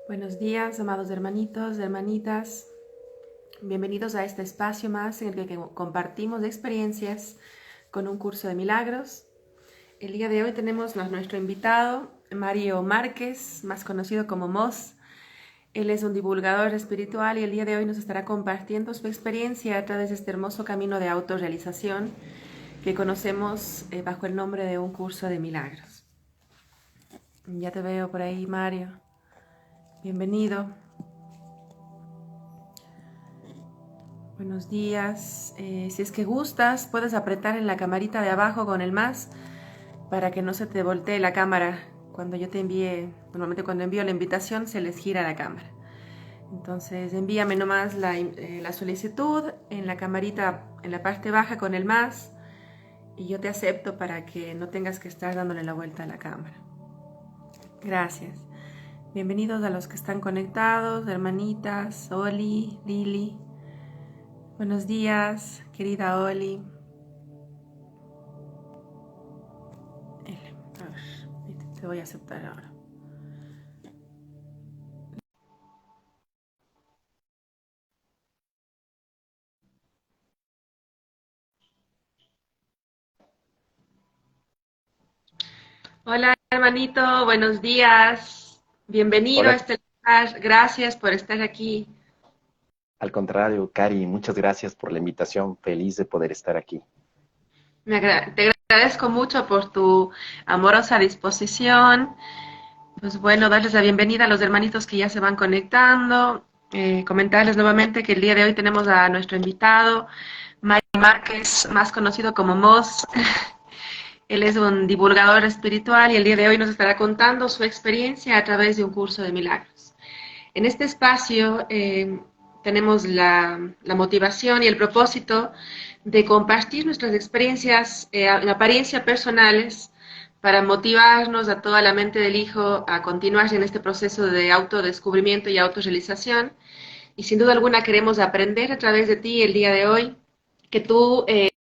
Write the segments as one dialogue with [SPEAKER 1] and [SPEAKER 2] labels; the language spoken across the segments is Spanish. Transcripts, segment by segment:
[SPEAKER 1] Buenos días, amados hermanitos, hermanitas. Bienvenidos a este espacio más en el que compartimos experiencias con un curso de milagros. El día de hoy tenemos a nuestro invitado, Mario Márquez, más conocido como Moz. Él es un divulgador espiritual y el día de hoy nos estará compartiendo su experiencia a través de este hermoso camino de autorrealización que conocemos bajo el nombre de un curso de milagros. Ya te veo por ahí, Mario. Bienvenido. Buenos días. Si es que gustas, puedes apretar en la camarita de abajo con el más para que no se te voltee la cámara. Cuando yo te envíe, normalmente cuando envío la invitación se les gira la cámara. Entonces envíame nomás la solicitud en la camarita, en la parte baja con el más y yo te acepto para que no tengas que estar dándole la vuelta a la cámara. Gracias. Bienvenidos a los que están conectados, hermanitas, Oli, Lili. Buenos días, querida Oli. A ver, te voy a aceptar ahora. Hola, hermanito, buenos días. Bienvenido a
[SPEAKER 2] Hola,
[SPEAKER 1] este lugar. Gracias por estar aquí.
[SPEAKER 2] al contrario, Cari, muchas gracias por la invitación. Feliz de poder estar aquí.
[SPEAKER 1] Te agradezco mucho por tu amorosa disposición. Pues bueno, darles la bienvenida a los hermanitos que ya se van conectando. Comentarles nuevamente que el día de hoy tenemos a nuestro invitado, Mario Márquez, más conocido como Moz. Él es un divulgador espiritual y el día de hoy nos estará contando su experiencia a través de un curso de milagros. En este espacio tenemos la motivación y el propósito de compartir nuestras experiencias en apariencia personales para motivarnos a toda la mente del Hijo a continuar en este proceso de autodescubrimiento y autorrealización. Y sin duda alguna queremos aprender a través de ti el día de hoy, que tú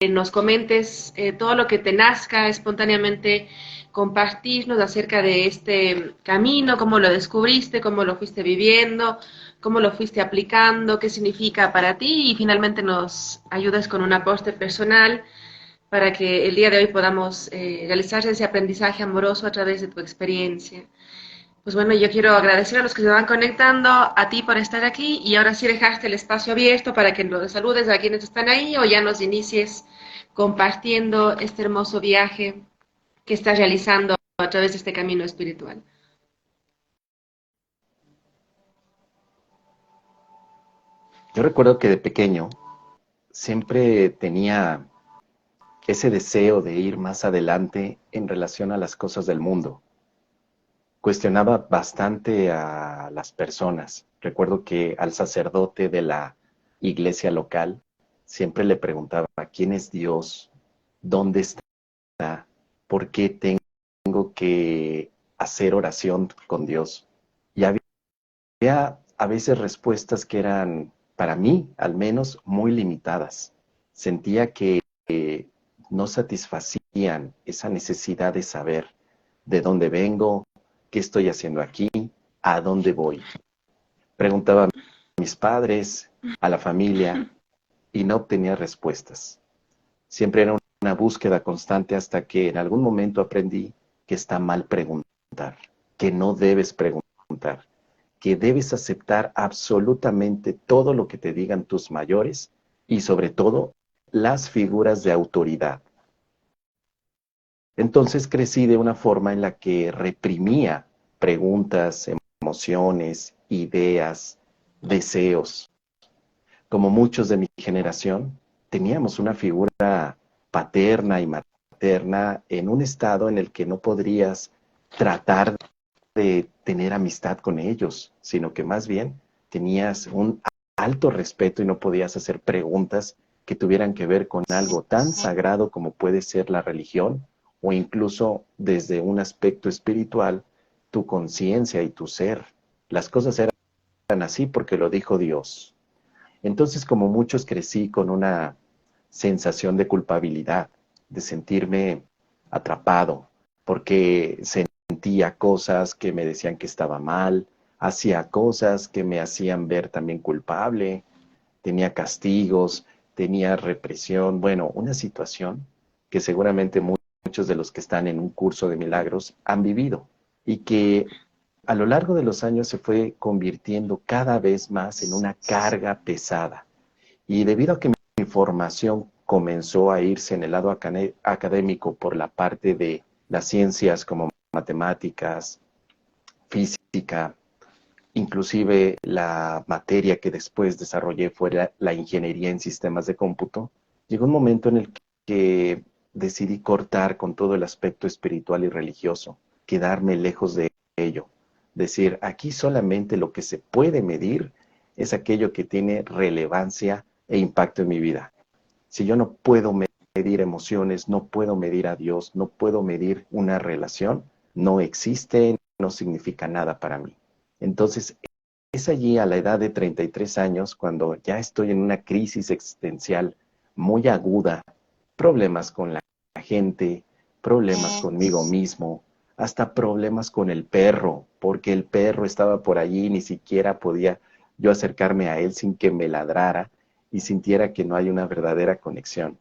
[SPEAKER 1] nos comentes todo lo que te nazca espontáneamente, compartirnos acerca de este camino, cómo lo descubriste, cómo lo fuiste viviendo, cómo lo fuiste aplicando, qué significa para ti y finalmente nos ayudas con un aporte personal para que el día de hoy podamos realizar ese aprendizaje amoroso a través de tu experiencia. Pues bueno, yo quiero agradecer a los que se van conectando, a ti por estar aquí y ahora sí dejaste el espacio abierto para que nos saludes a quienes están ahí o ya nos inicies compartiendo este hermoso viaje que estás realizando a través de este camino espiritual.
[SPEAKER 2] Yo recuerdo que de pequeño siempre tenía ese deseo de ir más adelante en relación a las cosas del mundo. Cuestionaba bastante a las personas. Recuerdo que al sacerdote de la iglesia local siempre le preguntaba, ¿quién es Dios? ¿Dónde está? ¿Por qué tengo que hacer oración con Dios? Y había a veces respuestas que eran, para mí al menos, muy limitadas. Sentía que no satisfacían esa necesidad de saber de dónde vengo, qué estoy haciendo aquí, a dónde voy. Preguntaba a mis padres, a la familia, y no obtenía respuestas. Siempre era una búsqueda constante hasta que en algún momento aprendí que está mal preguntar, que no debes preguntar, que debes aceptar absolutamente todo lo que te digan tus mayores y sobre todo las figuras de autoridad. Entonces crecí de una forma en la que reprimía preguntas, emociones, ideas, deseos. Como muchos de mi generación, teníamos una figura paterna y materna en un estado en el que no podrías tratar de tener amistad con ellos, sino que más bien tenías un alto respeto y no podías hacer preguntas que tuvieran que ver con algo tan sagrado como puede ser la religión o incluso desde un aspecto espiritual, tu conciencia y tu ser. Las cosas eran así porque lo dijo Dios. Entonces, como muchos, crecí con una sensación de culpabilidad, de sentirme atrapado, porque sentía cosas que me decían que estaba mal, hacía cosas que me hacían ver también culpable, tenía castigos, tenía represión, bueno, una situación que seguramente muchos de los que están en un curso de milagros han vivido y que a lo largo de los años se fue convirtiendo cada vez más en una carga pesada. Y debido a que mi formación comenzó a irse en el lado académico por la parte de las ciencias como matemáticas, física, inclusive la materia que después desarrollé fue la ingeniería en sistemas de cómputo, llegó un momento en el que decidí cortar con todo el aspecto espiritual y religioso, quedarme lejos de ello. Decir, aquí solamente lo que se puede medir es aquello que tiene relevancia e impacto en mi vida. Si yo no puedo medir emociones, no puedo medir a Dios, no puedo medir una relación, no existe, no significa nada para mí. Entonces, es allí a la edad de 33 años cuando ya estoy en una crisis existencial muy aguda, problemas con la gente, problemas conmigo mismo, hasta problemas con el perro, porque el perro estaba por allí y ni siquiera podía yo acercarme a él sin que me ladrara y sintiera que no hay una verdadera conexión.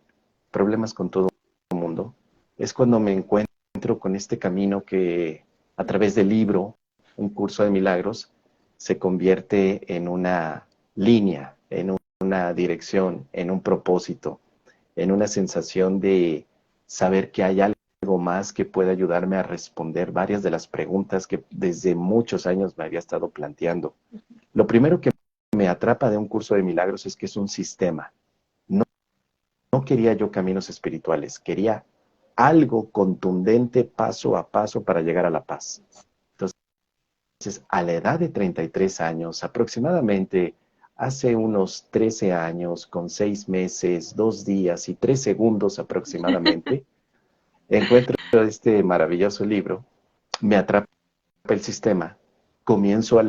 [SPEAKER 2] Problemas con todo el mundo. Es cuando me encuentro con este camino que a través del libro, un curso de milagros, se convierte en una línea, en una dirección, en un propósito, en una sensación de saber que hay algo más que puede ayudarme a responder varias de las preguntas que desde muchos años me había estado planteando. Lo primero que me atrapa de un curso de milagros es que es un sistema. No, no quería yo caminos espirituales, quería algo contundente paso a paso para llegar a la paz. Entonces, a la edad de 33 años, aproximadamente hace unos 13 años, con 6 meses, 2 días y 3 segundos aproximadamente, encuentro este maravilloso libro, me atrapa el sistema, comienzo a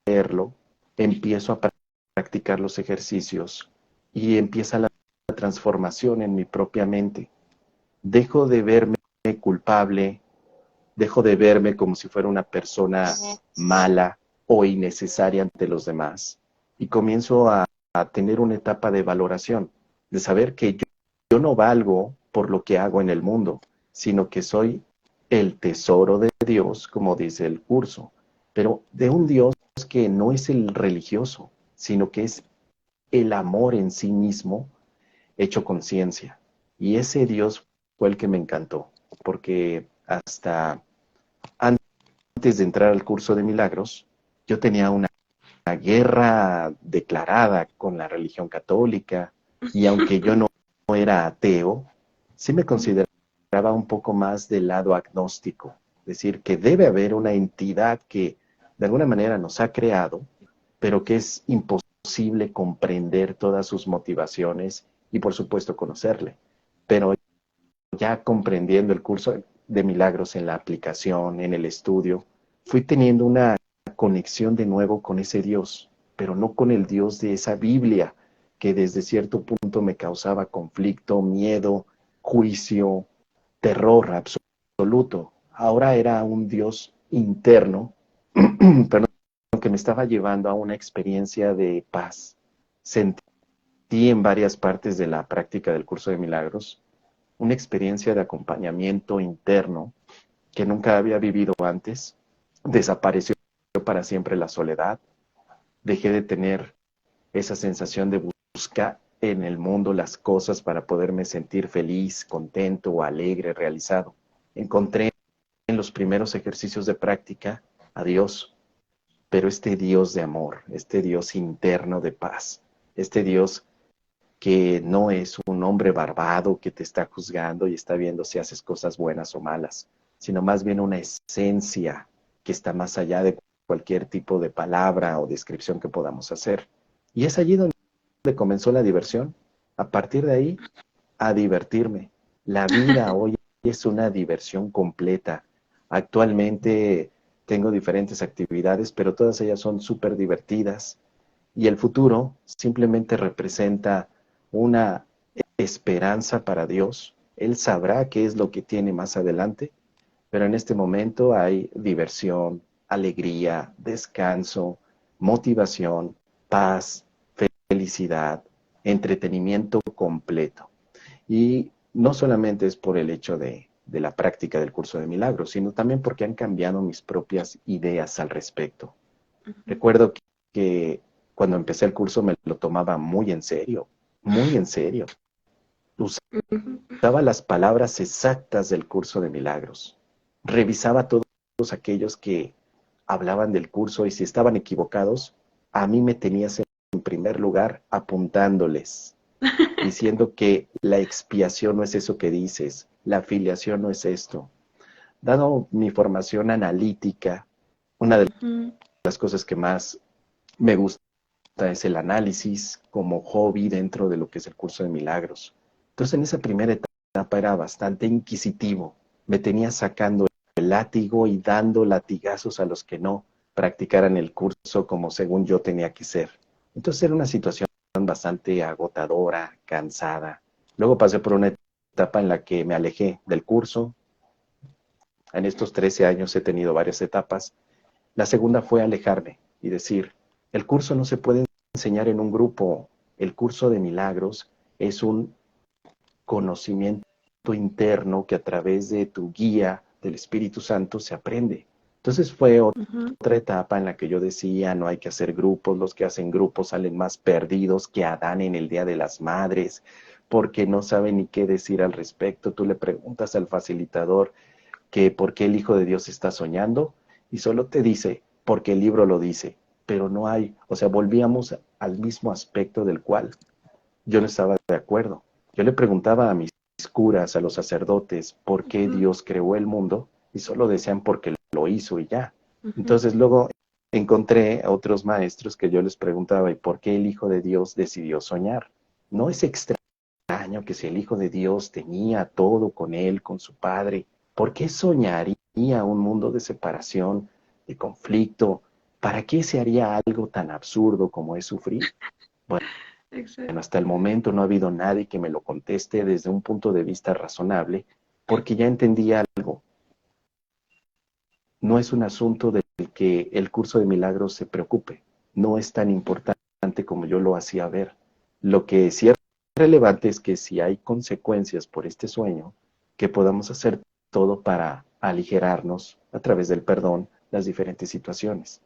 [SPEAKER 2] leerlo, empiezo a practicar los ejercicios y empieza la transformación en mi propia mente. Dejo de verme culpable, dejo de verme como si fuera una persona mala o innecesaria ante los demás y comienzo a tener una etapa de valoración, de saber que yo no valgo por lo que hago en el mundo, sino que soy el tesoro de Dios, como dice el curso, pero de un Dios que no es el religioso, sino que es el amor en sí mismo hecho conciencia. Y ese Dios fue el que me encantó, porque hasta antes de entrar al curso de milagros, yo tenía una guerra declarada con la religión católica, y aunque yo no era ateo, sí me consideraba un poco más del lado agnóstico, es decir, que debe haber una entidad que de alguna manera nos ha creado, pero que es imposible comprender todas sus motivaciones y por supuesto conocerle. Pero ya comprendiendo el curso de milagros en la aplicación, en el estudio, fui teniendo una conexión de nuevo con ese Dios, pero no con el Dios de esa Biblia, que desde cierto punto me causaba conflicto, miedo, juicio, terror absoluto. Ahora era un Dios interno, perdón, que me estaba llevando a una experiencia de paz. Sentí en varias partes de la práctica del curso de milagros una experiencia de acompañamiento interno que nunca había vivido antes. Desapareció para siempre la soledad. Dejé de tener esa sensación de buscar en el mundo las cosas para poderme sentir feliz, contento, alegre, realizado. Encontré en los primeros ejercicios de práctica a Dios, pero este Dios de amor, este Dios interno de paz, este Dios que no es un hombre barbado que te está juzgando y está viendo si haces cosas buenas o malas, sino más bien una esencia que está más allá de cualquier tipo de palabra o descripción que podamos hacer. Y es allí donde comenzó la diversión. A partir de ahí, a divertirme. La vida hoy es una diversión completa. Actualmente tengo diferentes actividades, pero todas ellas son súper divertidas. Y el futuro simplemente representa una esperanza para Dios. Él sabrá qué es lo que tiene más adelante, pero en este momento hay diversión, alegría, descanso, motivación, paz, felicidad, entretenimiento completo. Y no solamente es por el hecho de la práctica del curso de milagros, sino también porque han cambiado mis propias ideas al respecto.
[SPEAKER 1] Ujú,
[SPEAKER 2] Recuerdo que cuando empecé el curso me lo tomaba muy en serio, muy en serio.
[SPEAKER 1] ujú.
[SPEAKER 2] Usaba las palabras exactas del curso de milagros. Revisaba todos aquellos que hablaban del curso y si estaban equivocados, a mí me tenías en primer lugar apuntándoles, diciendo que la expiación no es eso que dices, la afiliación no es esto. Dado mi formación analítica, una de
[SPEAKER 1] Ujú,
[SPEAKER 2] las cosas que más me gusta es el análisis como hobby dentro de lo que es el curso de milagros. Entonces en esa primera etapa era bastante inquisitivo, me tenía sacando el látigo y dando latigazos a los que no practicaran el curso como según yo tenía que ser. Entonces era una situación bastante agotadora, cansada. Luego pasé por una etapa en la que me alejé del curso. En estos 13 años he tenido varias etapas. La segunda fue alejarme y decir, el curso no se puede enseñar en un grupo, el curso de milagros es un conocimiento interno que a través de tu guía del Espíritu Santo se aprende. Entonces fue
[SPEAKER 1] ujú.
[SPEAKER 2] otra etapa en la que yo decía, no hay que hacer grupos, los que hacen grupos salen más perdidos que Adán en el Día de las Madres, porque no saben ni qué decir al respecto. Tú le preguntas al facilitador que por qué el Hijo de Dios está soñando y solo te dice porque el libro lo dice, pero no hay, o sea, volvíamos al mismo aspecto del cual yo no estaba de acuerdo. Yo le preguntaba a mis curas, a los sacerdotes, por qué
[SPEAKER 1] Ujú,
[SPEAKER 2] Dios creó el mundo y solo decían porque lo hizo y ya.
[SPEAKER 1] ujú.
[SPEAKER 2] Entonces luego encontré a otros maestros que yo les preguntaba, ¿y por qué el Hijo de Dios decidió soñar? No es extraño que si el Hijo de Dios tenía todo con él, con su Padre, ¿por qué soñaría un mundo de separación, de conflicto? ¿Para qué se haría algo tan absurdo como es sufrir? Bueno,
[SPEAKER 1] Exacto.
[SPEAKER 2] hasta el momento no ha habido nadie que me lo conteste desde un punto de vista razonable, porque ya entendí algo. No es un asunto del que el curso de milagros se preocupe. No es tan importante como yo lo hacía ver. Lo que sí es relevante es que si hay consecuencias por este sueño, que podamos hacer todo para aligerarnos a través del perdón las diferentes situaciones.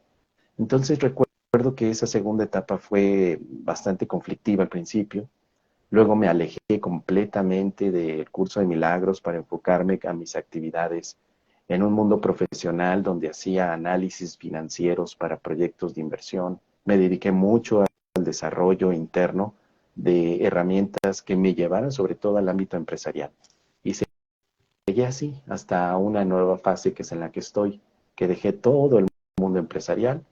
[SPEAKER 2] Entonces recuerdo que esa segunda etapa fue bastante conflictiva al principio. Luego me alejé completamente del curso de milagros para enfocarme a mis actividades en un mundo profesional donde hacía análisis financieros para proyectos de inversión. Me dediqué mucho al desarrollo interno de herramientas que me llevaran sobre todo al ámbito empresarial. Y seguí así hasta una nueva fase que es en la que estoy, que dejé todo el mundo empresarial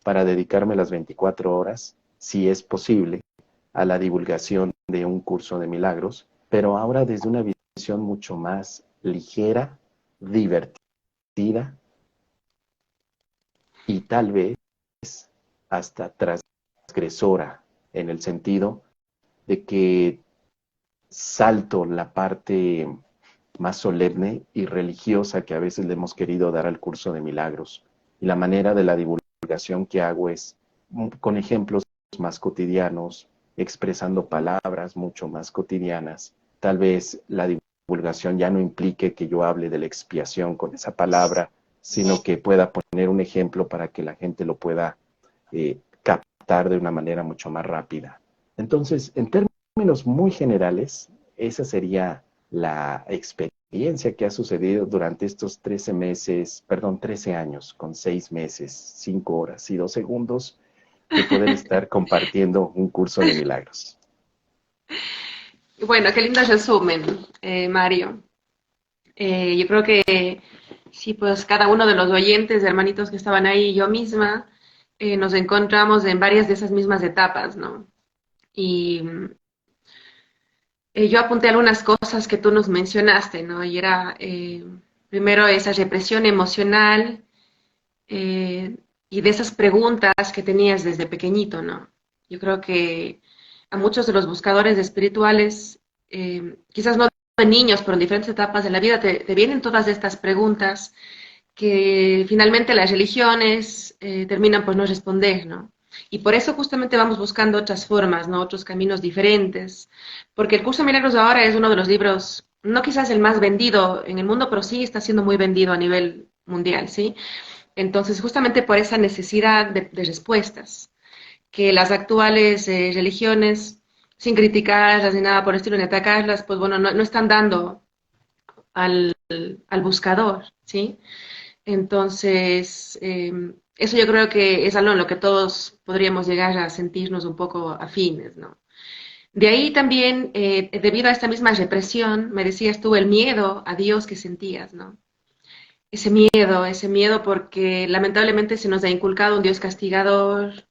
[SPEAKER 2] para dedicarme las 24 horas, si es posible, a la divulgación de un curso de milagros, pero ahora desde una visión mucho más ligera, divertida y tal vez hasta transgresora, en el sentido de que salto la parte más solemne y religiosa que a veces le hemos querido dar al curso de milagros. Y la manera de la divulgación que hago es con ejemplos más cotidianos, expresando palabras mucho más cotidianas. Tal vez la divulgación ya no implique que yo hable de la expiación con esa palabra, sino que pueda poner un ejemplo para que la gente lo pueda captar de una manera mucho más rápida. Entonces, en términos muy generales, esa sería la experiencia que ha sucedido durante estos 13 meses, perdón, 13 años, con 6 meses, 5 horas y 2 segundos de poder estar compartiendo un curso de milagros.
[SPEAKER 1] Bueno, qué lindo resumen, Mario. Yo creo que sí, pues cada uno de los oyentes, hermanitos que estaban ahí y yo misma, nos encontramos en varias de esas mismas etapas, ¿no? Y yo apunté algunas cosas que tú nos mencionaste, ¿no? Y era primero esa represión emocional y de esas preguntas que tenías desde pequeñito, ¿no? Yo creo que a muchos de los buscadores espirituales, quizás no de niños, pero en diferentes etapas de la vida, te vienen todas estas preguntas que finalmente las religiones terminan por no responder, ¿no? Y por eso justamente vamos buscando otras formas, ¿no? Otros caminos diferentes, porque el Curso de Milagros ahora es uno de los libros, no quizás el más vendido en el mundo, pero sí está siendo muy vendido a nivel mundial, ¿sí? Entonces, justamente por esa necesidad de respuestas, que las actuales religiones, sin criticarlas ni nada por el estilo, ni atacarlas, pues bueno, no están dando al, al buscador, ¿sí? Entonces, eso yo creo que es algo en lo que todos podríamos llegar a sentirnos un poco afines, ¿no? De ahí también, debido a esta misma represión, me decías tú el miedo a Dios que sentías, ¿no? Ese miedo porque lamentablemente se nos ha inculcado un Dios castigador,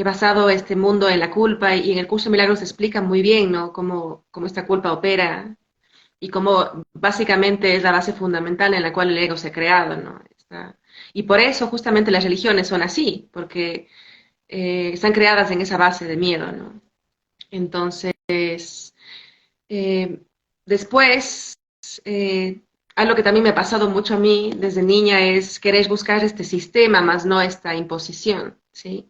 [SPEAKER 1] basado este mundo en la culpa, y en el curso de Milagros se explica muy bien, ¿no? Cómo esta culpa opera y cómo básicamente es la base fundamental en la cual el ego se ha creado, ¿no? Y por eso justamente las religiones son así, porque están creadas en esa base de miedo, ¿no? Entonces, eh, después, eh, algo que también me ha pasado mucho a mí desde niña es querer buscar este sistema, más no esta imposición, ¿sí?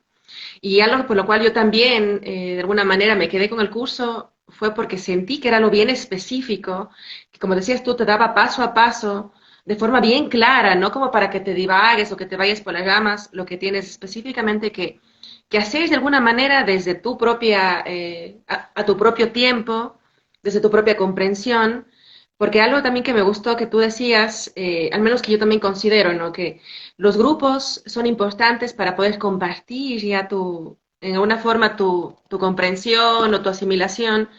[SPEAKER 1] Y algo por lo cual yo también, de alguna manera, me quedé con el curso fue porque sentí que era lo bien específico, que como decías tú, te daba paso a paso, de forma bien clara, no como para que te divagues o que te vayas por las ramas, lo que tienes específicamente que hacer de alguna manera desde tu propia, a tu propio tiempo, desde tu propia comprensión, porque algo también que me gustó que tú decías, al menos que yo también considero, ¿no? Que los grupos son importantes para poder compartir ya en alguna forma tu comprensión o tu asimilación,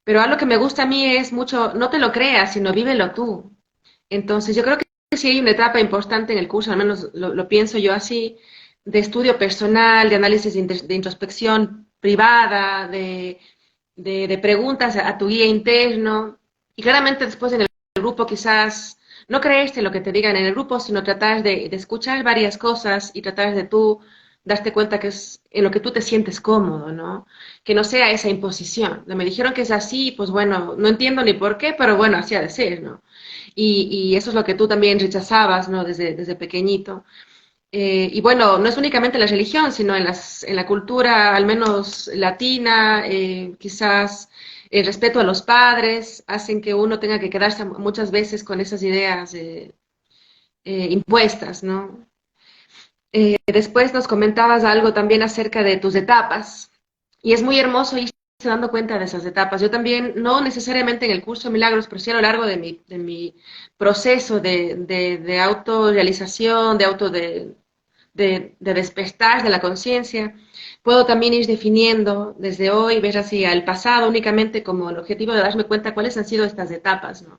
[SPEAKER 1] pero algo que me gusta a mí es mucho, no te lo creas, sino vívelo tú. Entonces, yo creo que sí hay una etapa importante en el curso, al menos lo pienso yo así, de estudio personal, de análisis de introspección privada, de preguntas a tu guía interno, y claramente después en el grupo quizás no creerte lo que te digan en el grupo, sino tratar de escuchar varias cosas y tratar de tú darte cuenta que es en lo que tú te sientes cómodo, ¿no? Que no sea esa imposición. Me dijeron que es así, pues bueno, no entiendo ni por qué, pero bueno, así ha de ser, ¿no? Y eso es lo que tú también rechazabas, ¿no? Desde pequeñito. Y bueno, no es únicamente la religión, sino en la cultura, al menos latina, quizás el respeto a los padres, hacen que uno tenga que quedarse muchas veces con esas ideas impuestas, ¿no? Después nos comentabas algo también acerca de tus etapas, y es muy hermoso irse dando cuenta de esas etapas. Yo también, no necesariamente en el curso de milagros, pero sí a lo largo de mi proceso de autorrealización, de despertar de la conciencia, puedo también ir definiendo desde hoy, ver hacia el pasado únicamente como el objetivo de darme cuenta cuáles han sido estas etapas, ¿no?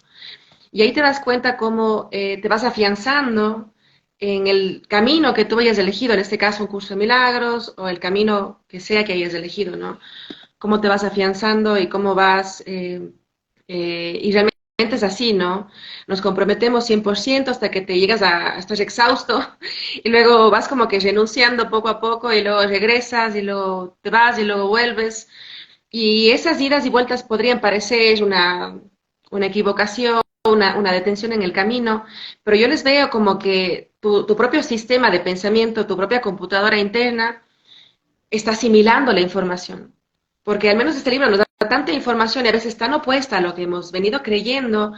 [SPEAKER 1] Y ahí te das cuenta cómo te vas afianzando en el camino que tú hayas elegido, en este caso un curso de milagros o el camino que sea que hayas elegido, ¿no? Cómo te vas afianzando y cómo vas, y realmente es así, ¿no? Nos comprometemos 100% hasta que te llegas a estar exhausto y luego vas como que renunciando poco a poco y luego regresas y luego te vas y luego vuelves. Y esas idas y vueltas podrían parecer una equivocación, una detención en el camino, pero yo les veo como que tu propio sistema de pensamiento, tu propia computadora interna, está asimilando la información. Porque al menos este libro nos da tanta información y a veces tan opuesta a lo que hemos venido creyendo,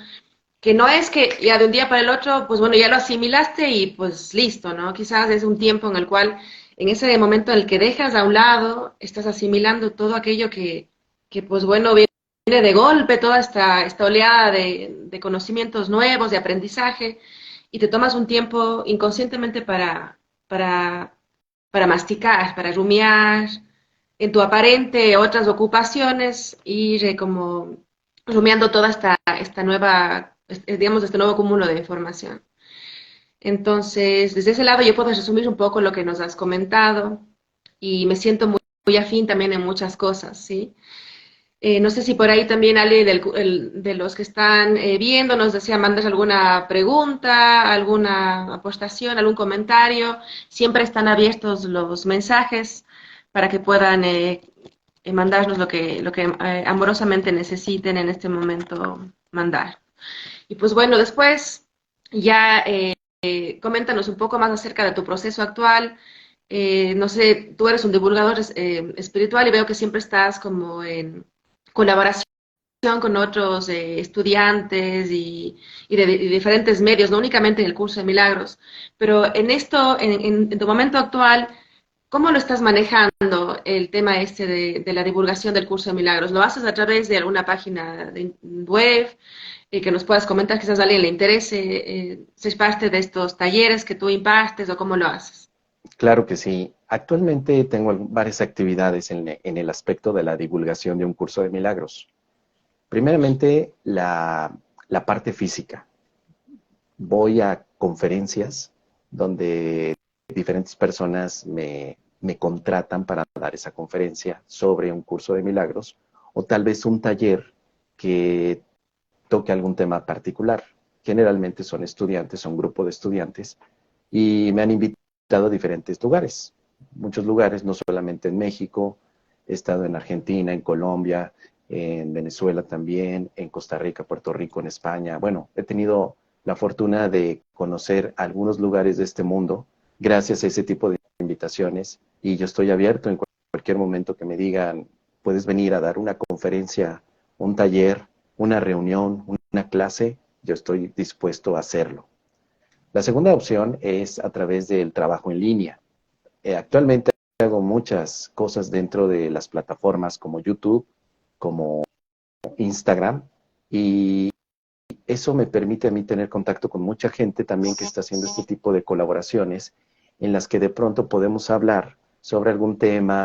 [SPEAKER 1] que no es que ya de un día para el otro, pues bueno, ya lo asimilaste y pues listo, ¿no? Quizás es un tiempo en el cual, en ese momento en el que dejas a un lado, estás asimilando todo aquello que pues bueno, viene de golpe, toda esta oleada de conocimientos nuevos, de aprendizaje, y te tomas un tiempo inconscientemente para, para masticar, para rumiar en tu aparente otras ocupaciones, ir como rumiando toda esta nueva, digamos, este nuevo cúmulo de información. Entonces, desde ese lado yo puedo resumir un poco lo que nos has comentado y me siento muy afín también en muchas cosas, ¿sí? No sé si por ahí también alguien de los que están viendo nos desea mandar alguna pregunta, alguna aportación, algún comentario. Siempre están abiertos los mensajes para que puedan mandarnos lo que amorosamente necesiten en este momento mandar. Y pues bueno, después ya coméntanos un poco más acerca de tu proceso actual. No sé, tú eres un divulgador espiritual y veo que siempre estás como en colaboración con otros estudiantes y diferentes medios, no únicamente en el curso de milagros, pero en esto, en tu momento actual, ¿cómo lo estás manejando el tema este de la divulgación del curso de milagros? ¿Lo haces a través de alguna página de web que nos puedas comentar, quizás a alguien le interese ser parte de estos talleres que tú impartes o cómo lo haces?
[SPEAKER 2] Claro que sí. Actualmente tengo varias actividades en el aspecto de la divulgación de un curso de milagros. Primeramente, la parte física. Voy a conferencias donde diferentes personas me contratan para dar esa conferencia sobre un curso de milagros o tal vez un taller que toque algún tema particular. Generalmente son estudiantes, son grupo de estudiantes y me han invitado a diferentes lugares. Muchos lugares, no solamente en México, he estado en Argentina, en Colombia, en Venezuela también, en Costa Rica, Puerto Rico, en España. Bueno, he tenido la fortuna de conocer algunos lugares de este mundo gracias a ese tipo de invitaciones y yo estoy abierto en cualquier momento que me digan, puedes venir a dar una conferencia, un taller, una reunión, una clase, yo estoy dispuesto a hacerlo. La segunda opción es a través del trabajo en línea. Actualmente hago muchas cosas dentro de las plataformas como YouTube, como Instagram, y eso me permite a mí tener contacto con mucha gente también que está haciendo este tipo de colaboraciones en las que de pronto podemos hablar sobre algún tema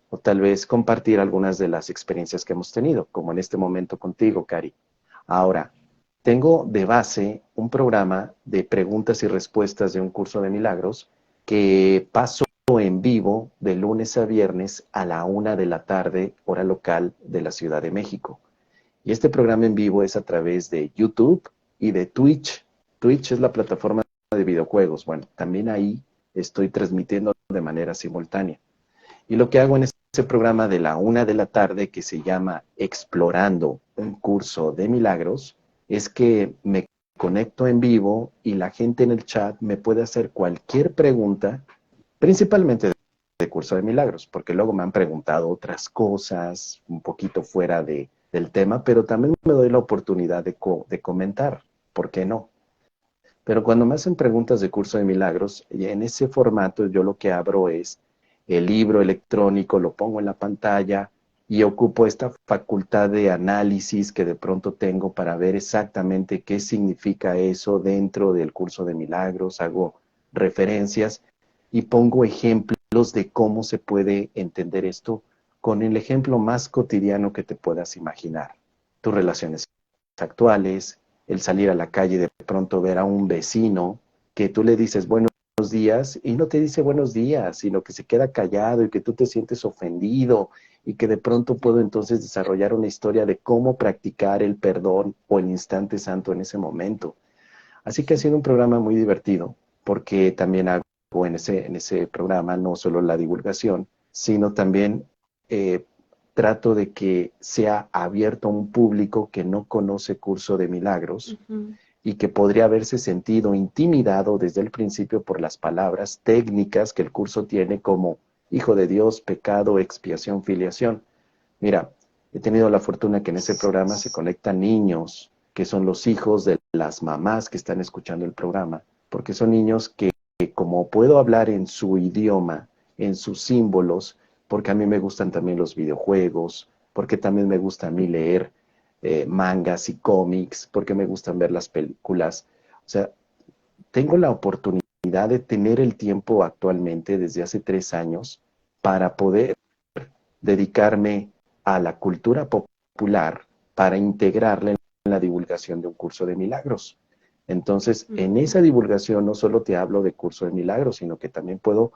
[SPEAKER 2] o tal vez compartir algunas de las experiencias que hemos tenido, como en este momento contigo, Cari. Ahora, tengo de base un programa de preguntas y respuestas de un curso de milagros que paso en vivo de lunes a viernes a la 1 de la tarde, hora local de la Ciudad de México. Y este programa en vivo es a través de YouTube y de Twitch. Twitch es la plataforma de videojuegos. Bueno, también ahí estoy transmitiendo de manera simultánea. Y lo que hago en ese programa de la 1 de la tarde, que se llama Explorando un curso de milagros, es que me conecto en vivo y la gente en el chat me puede hacer cualquier pregunta, principalmente de curso de milagros, porque luego me han preguntado otras cosas un poquito fuera del tema, pero también me doy la oportunidad de comentar, ¿por qué no? Pero cuando me hacen preguntas de curso de milagros, y en ese formato yo lo que abro es el libro electrónico, lo pongo en la pantalla y ocupo esta facultad de análisis que de pronto tengo para ver exactamente qué significa eso dentro del curso de milagros, hago referencias y pongo ejemplos de cómo se puede entender esto con el ejemplo más cotidiano que te puedas imaginar. Tus relaciones actuales, el salir a la calle de pronto ver a un vecino que tú le dices buenos días y no te dice buenos días, sino que se queda callado y que tú te sientes ofendido y que de pronto puedo entonces desarrollar una historia de cómo practicar el perdón o el instante santo en ese momento. Así que ha sido un programa muy divertido porque también hago en ese programa no solo la divulgación, sino también eh, trato de que sea abierto a un público que no conoce curso de milagros
[SPEAKER 1] Ujú.
[SPEAKER 2] y que podría haberse sentido intimidado desde el principio por las palabras técnicas que el curso tiene como Hijo de Dios, pecado, expiación, filiación. Mira, he tenido la fortuna que en ese programa se conectan niños que son los hijos de las mamás que están escuchando el programa, porque son niños que como puedo hablar en su idioma, en sus símbolos, porque a mí me gustan también los videojuegos, porque también me gusta a mí leer mangas y cómics, porque me gustan ver las películas. O sea, tengo la oportunidad de tener el tiempo actualmente, desde hace 3 años, para poder dedicarme a la cultura popular para integrarla en la divulgación de un curso de milagros. Entonces, en
[SPEAKER 1] Ujú.
[SPEAKER 2] esa divulgación no solo te hablo de curso de milagros, sino que también puedo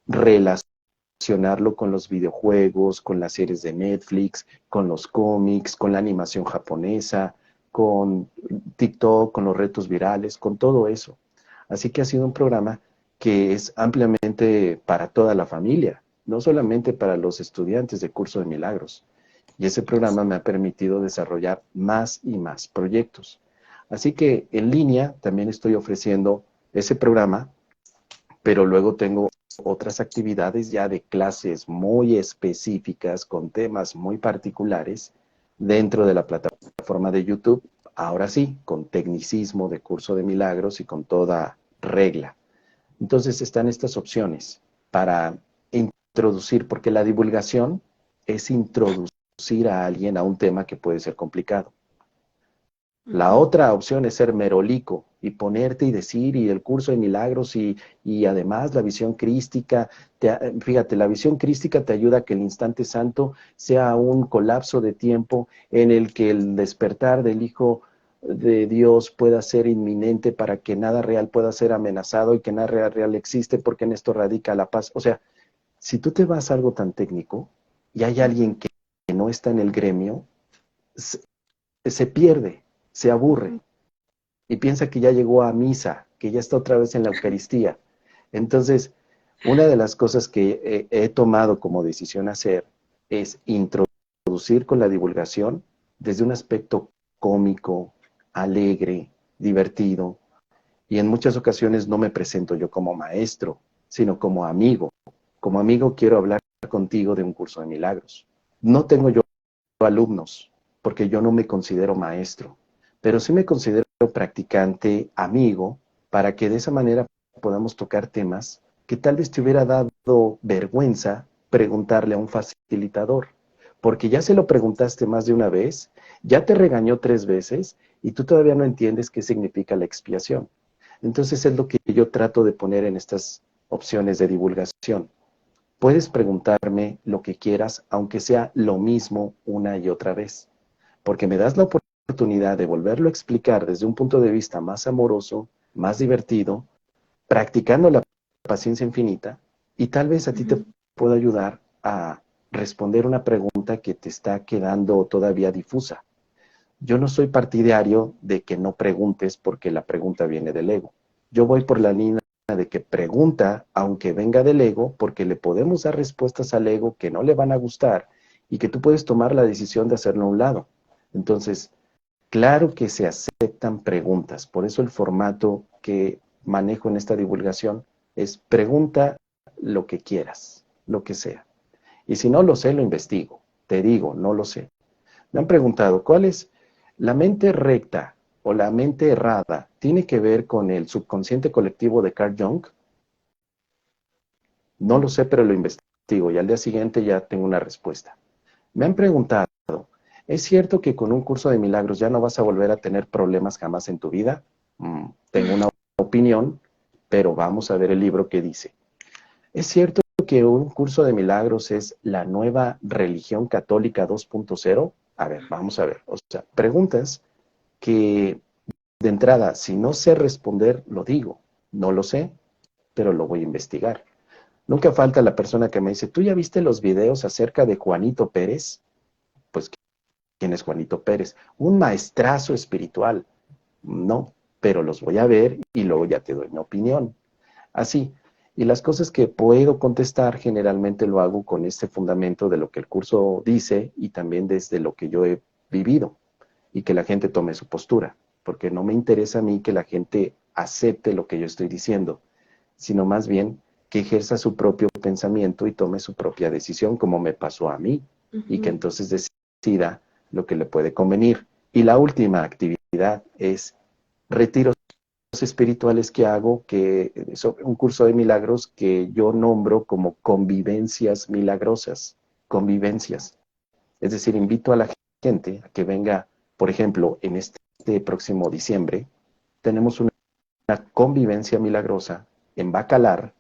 [SPEAKER 2] relacionarlo con los videojuegos, con las series de Netflix, con los cómics, con la animación japonesa, con TikTok, con los retos virales, con todo eso. Así que ha sido un programa que es ampliamente para toda la familia, no solamente para los estudiantes de curso de milagros. Y ese programa me ha permitido desarrollar más y más proyectos. Así que en línea también estoy ofreciendo ese programa, pero luego tengo otras actividades ya de clases muy específicas con temas muy particulares dentro de la plataforma de YouTube, ahora sí, con tecnicismo de curso de milagros y con toda regla. Entonces están estas opciones para introducir, porque la divulgación es introducir a alguien a un tema que puede ser complicado. La
[SPEAKER 1] Ujú.
[SPEAKER 2] otra opción es ser merolico y ponerte y decir, y el curso de milagros, y además la visión crística, fíjate, la visión crística te ayuda a que el instante santo sea un colapso de tiempo en el que el despertar del Hijo de Dios pueda ser inminente para que nada real pueda ser amenazado y que nada real existe porque en esto radica la paz. O sea, si tú te vas a algo tan técnico y hay alguien
[SPEAKER 1] Ujú.
[SPEAKER 2] que no está en el gremio, se pierde, se aburre
[SPEAKER 1] Ujú.
[SPEAKER 2] y piensa que ya llegó a misa, que ya está otra vez en la Eucaristía. Entonces, una de las cosas que he tomado como decisión hacer es introducir con la divulgación desde un aspecto cómico, alegre, divertido, y en muchas ocasiones no me presento yo como maestro, sino como amigo. Como amigo quiero hablar contigo de un curso de milagros. No tengo yo alumnos, porque yo no me considero maestro, pero sí me considero practicante, amigo, para que de esa manera podamos tocar temas que tal vez te hubiera dado vergüenza preguntarle a un facilitador, porque ya se lo preguntaste más de una vez, ya te regañó 3 veces y tú todavía no entiendes qué significa la expiación. Entonces es lo que yo trato de poner en estas opciones de divulgación. Puedes preguntarme lo que quieras, aunque sea lo mismo una y otra vez, porque me das la oportunidad de volverlo a explicar desde un punto de vista más amoroso, más divertido, practicando la paciencia infinita, y tal vez a ti te
[SPEAKER 1] Ujú.
[SPEAKER 2] pueda ayudar a responder una pregunta que te está quedando todavía difusa. Yo no soy partidario de que no preguntes porque la pregunta viene del ego. Yo voy por la línea de que pregunta, aunque venga del ego, porque le podemos dar respuestas al ego que no le van a gustar y que tú puedes tomar la decisión de hacerlo a un lado. Entonces, claro que se aceptan preguntas. Por eso el formato que manejo en esta divulgación es pregunta lo que quieras, lo que sea. Y si no lo sé, lo investigo. Te digo, no lo sé. Me han preguntado, ¿cuál es la mente recta o la mente errada? ¿Tiene que ver con el subconsciente colectivo de Carl Jung? No lo sé, pero lo investigo y al día siguiente ya tengo una respuesta. Me han preguntado, ¿es cierto que con un curso de milagros ya no vas a volver a tener problemas jamás en tu vida? Tengo una opinión, pero vamos a ver el libro que dice. ¿Es cierto que un curso de milagros es la nueva religión católica 2.0? A ver, vamos a ver. O sea, preguntas que de entrada, si no sé responder, lo digo. No lo sé, pero lo voy a investigar. Nunca falta la persona que me dice, ¿tú ya viste los videos acerca de Juanito Pérez? Pues, ¿quién es Juanito Pérez? Un maestrazo espiritual. No, pero los voy a ver y luego ya te doy mi opinión. Así. Y las cosas que puedo contestar generalmente lo hago con este fundamento de lo que el curso dice y también desde lo que yo he vivido y que la gente tome su postura, porque no me interesa a mí que la gente acepte lo que yo estoy diciendo, sino más bien que ejerza su propio pensamiento y tome su propia decisión, como me pasó a mí, y que
[SPEAKER 1] Ujú.
[SPEAKER 2] entonces decida lo que le puede convenir. Y la última actividad es retiros espirituales que hago, que es un curso de milagros que yo nombro como convivencias milagrosas, convivencias. Es decir, invito a la gente a que venga, por ejemplo, en este próximo diciembre, tenemos una convivencia milagrosa en Bacalar,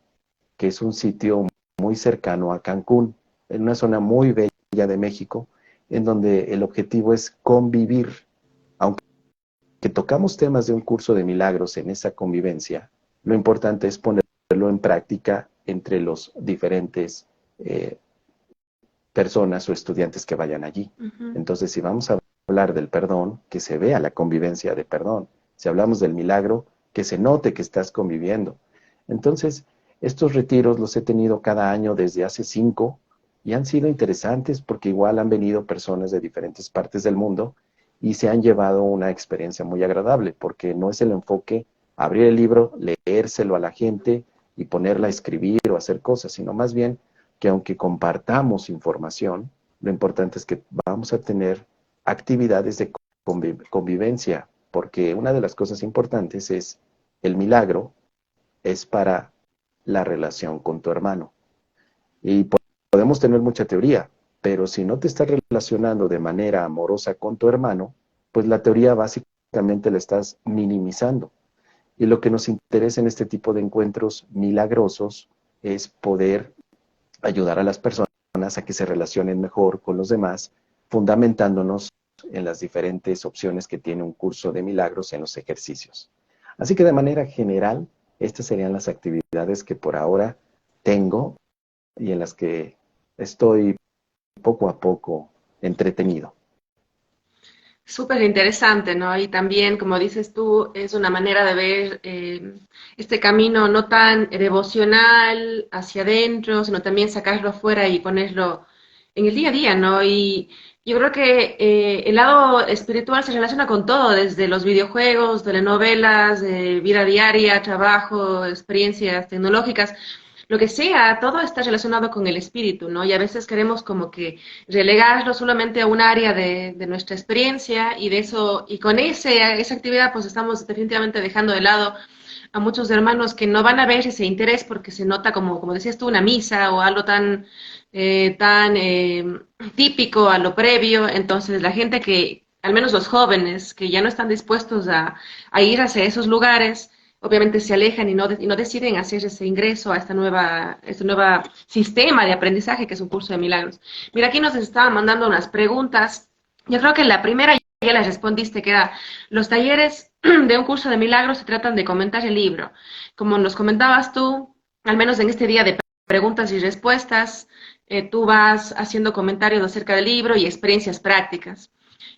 [SPEAKER 2] que es un sitio muy cercano a Cancún, en una zona muy bella de México, en donde el objetivo es convivir. Aunque tocamos temas de un curso de milagros en esa convivencia, lo importante es ponerlo en práctica entre los diferentes personas o estudiantes que vayan allí.
[SPEAKER 1] Ujú.
[SPEAKER 2] Entonces, si vamos a hablar del perdón, que se vea la convivencia de perdón. Si hablamos del milagro, que se note que estás conviviendo. Entonces, estos retiros los he tenido cada año desde hace 5 y han sido interesantes porque igual han venido personas de diferentes partes del mundo y se han llevado una experiencia muy agradable porque no es el enfoque abrir el libro, leérselo a la gente y ponerla a escribir o hacer cosas, sino más bien que aunque compartamos información, lo importante es que vamos a tener actividades de convivencia, porque una de las cosas importantes es el milagro, es para la relación con tu hermano. Y podemos tener mucha teoría, pero si no te estás relacionando de manera amorosa con tu hermano, pues la teoría básicamente la estás minimizando. Y lo que nos interesa en este tipo de encuentros milagrosos es poder ayudar a las personas a que se relacionen mejor con los demás, fundamentándonos en las diferentes opciones que tiene un curso de milagros en los ejercicios. Así que de manera general, estas serían las actividades que por ahora tengo y en las que estoy poco a poco entretenido.
[SPEAKER 1] Súper interesante, ¿no? Y también, como dices tú, es una manera de ver este camino no tan devocional hacia adentro, sino también sacarlo afuera y ponerlo en el día a día, ¿no? Y yo creo que el lado espiritual se relaciona con todo, desde los videojuegos, telenovelas, vida diaria, trabajo, experiencias tecnológicas. Lo que sea, todo está relacionado con el espíritu, ¿no? Y a veces queremos como que relegarlo solamente a un área de nuestra experiencia y de eso, y con esa actividad pues estamos definitivamente dejando de lado a muchos hermanos que no van a ver ese interés porque se nota como decías tú, una misa o algo tan típico a lo previo. Entonces la gente que, al menos los jóvenes, que ya no están dispuestos a ir hacia esos lugares, obviamente se alejan y no deciden hacer ese ingreso a este nueva sistema de aprendizaje que es un curso de milagros. Mira, aquí nos estaban mandando unas preguntas. Yo creo que la primera ya la respondiste, que era, los talleres de un curso de milagros se tratan de comentar el libro. Como nos comentabas tú, al menos en este día de preguntas y respuestas, tú vas haciendo comentarios acerca del libro y experiencias prácticas.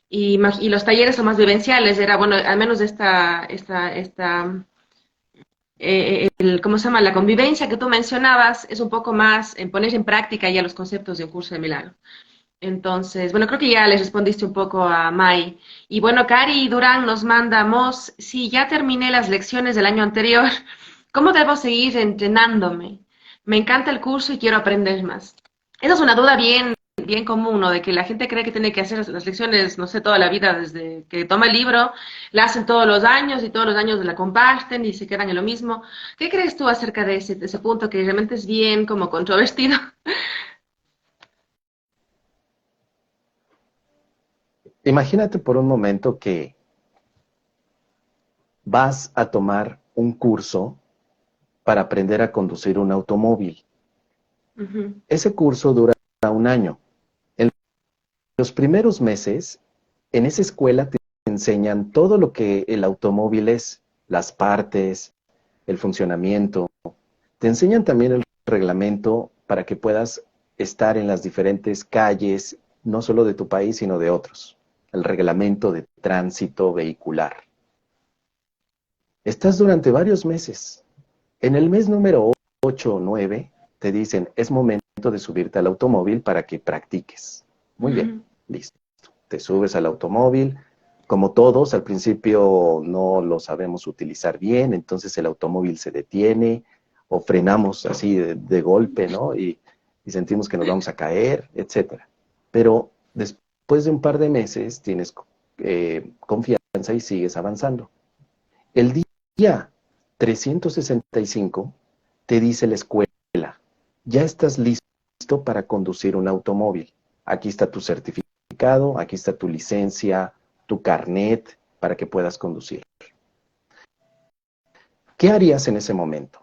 [SPEAKER 1] Y los talleres son más vivenciales, era, bueno, al menos ¿cómo se llama? La convivencia que tú mencionabas es un poco más en poner en práctica ya los conceptos de un curso de milagro. Entonces, bueno, creo que ya les respondiste un poco a Mai. Y bueno, Cari Durán nos mandamos, sí, ya terminé las lecciones del año anterior, ¿cómo debo seguir entrenándome? Me encanta el curso y quiero aprender más. Esa es una duda bien común, ¿no? De que la gente cree que tiene que hacer las lecciones, no sé, toda la vida, desde que toma el libro, la hacen todos los años y todos los años la comparten y se quedan en lo mismo. ¿Qué crees tú acerca de ese punto que realmente es bien como controvertido?
[SPEAKER 2] Imagínate por un momento que vas a tomar un curso para aprender a conducir un automóvil.
[SPEAKER 1] Ujú.
[SPEAKER 2] Ese curso dura un año. En los primeros meses, en esa escuela te enseñan todo lo que el automóvil es, las partes, el funcionamiento. Te enseñan también el reglamento para que puedas estar en las diferentes calles, no solo de tu país, sino de otros. El reglamento de tránsito vehicular. Estás durante varios meses. En el mes número 8 o 9 te dicen, es momento de subirte al automóvil para que practiques. Muy bien,
[SPEAKER 1] Ujú.
[SPEAKER 2] listo. Te subes al automóvil. Como todos, al principio no lo sabemos utilizar bien, entonces el automóvil se detiene o frenamos así de golpe, ¿no? Y sentimos que nos vamos a caer, etcétera. Pero después de un par de meses tienes confianza y sigues avanzando. El día 365 te dice la escuela, ya estás listo para conducir un automóvil. Aquí está tu certificado, aquí está tu licencia, tu carnet para que puedas conducir. ¿Qué harías en ese momento?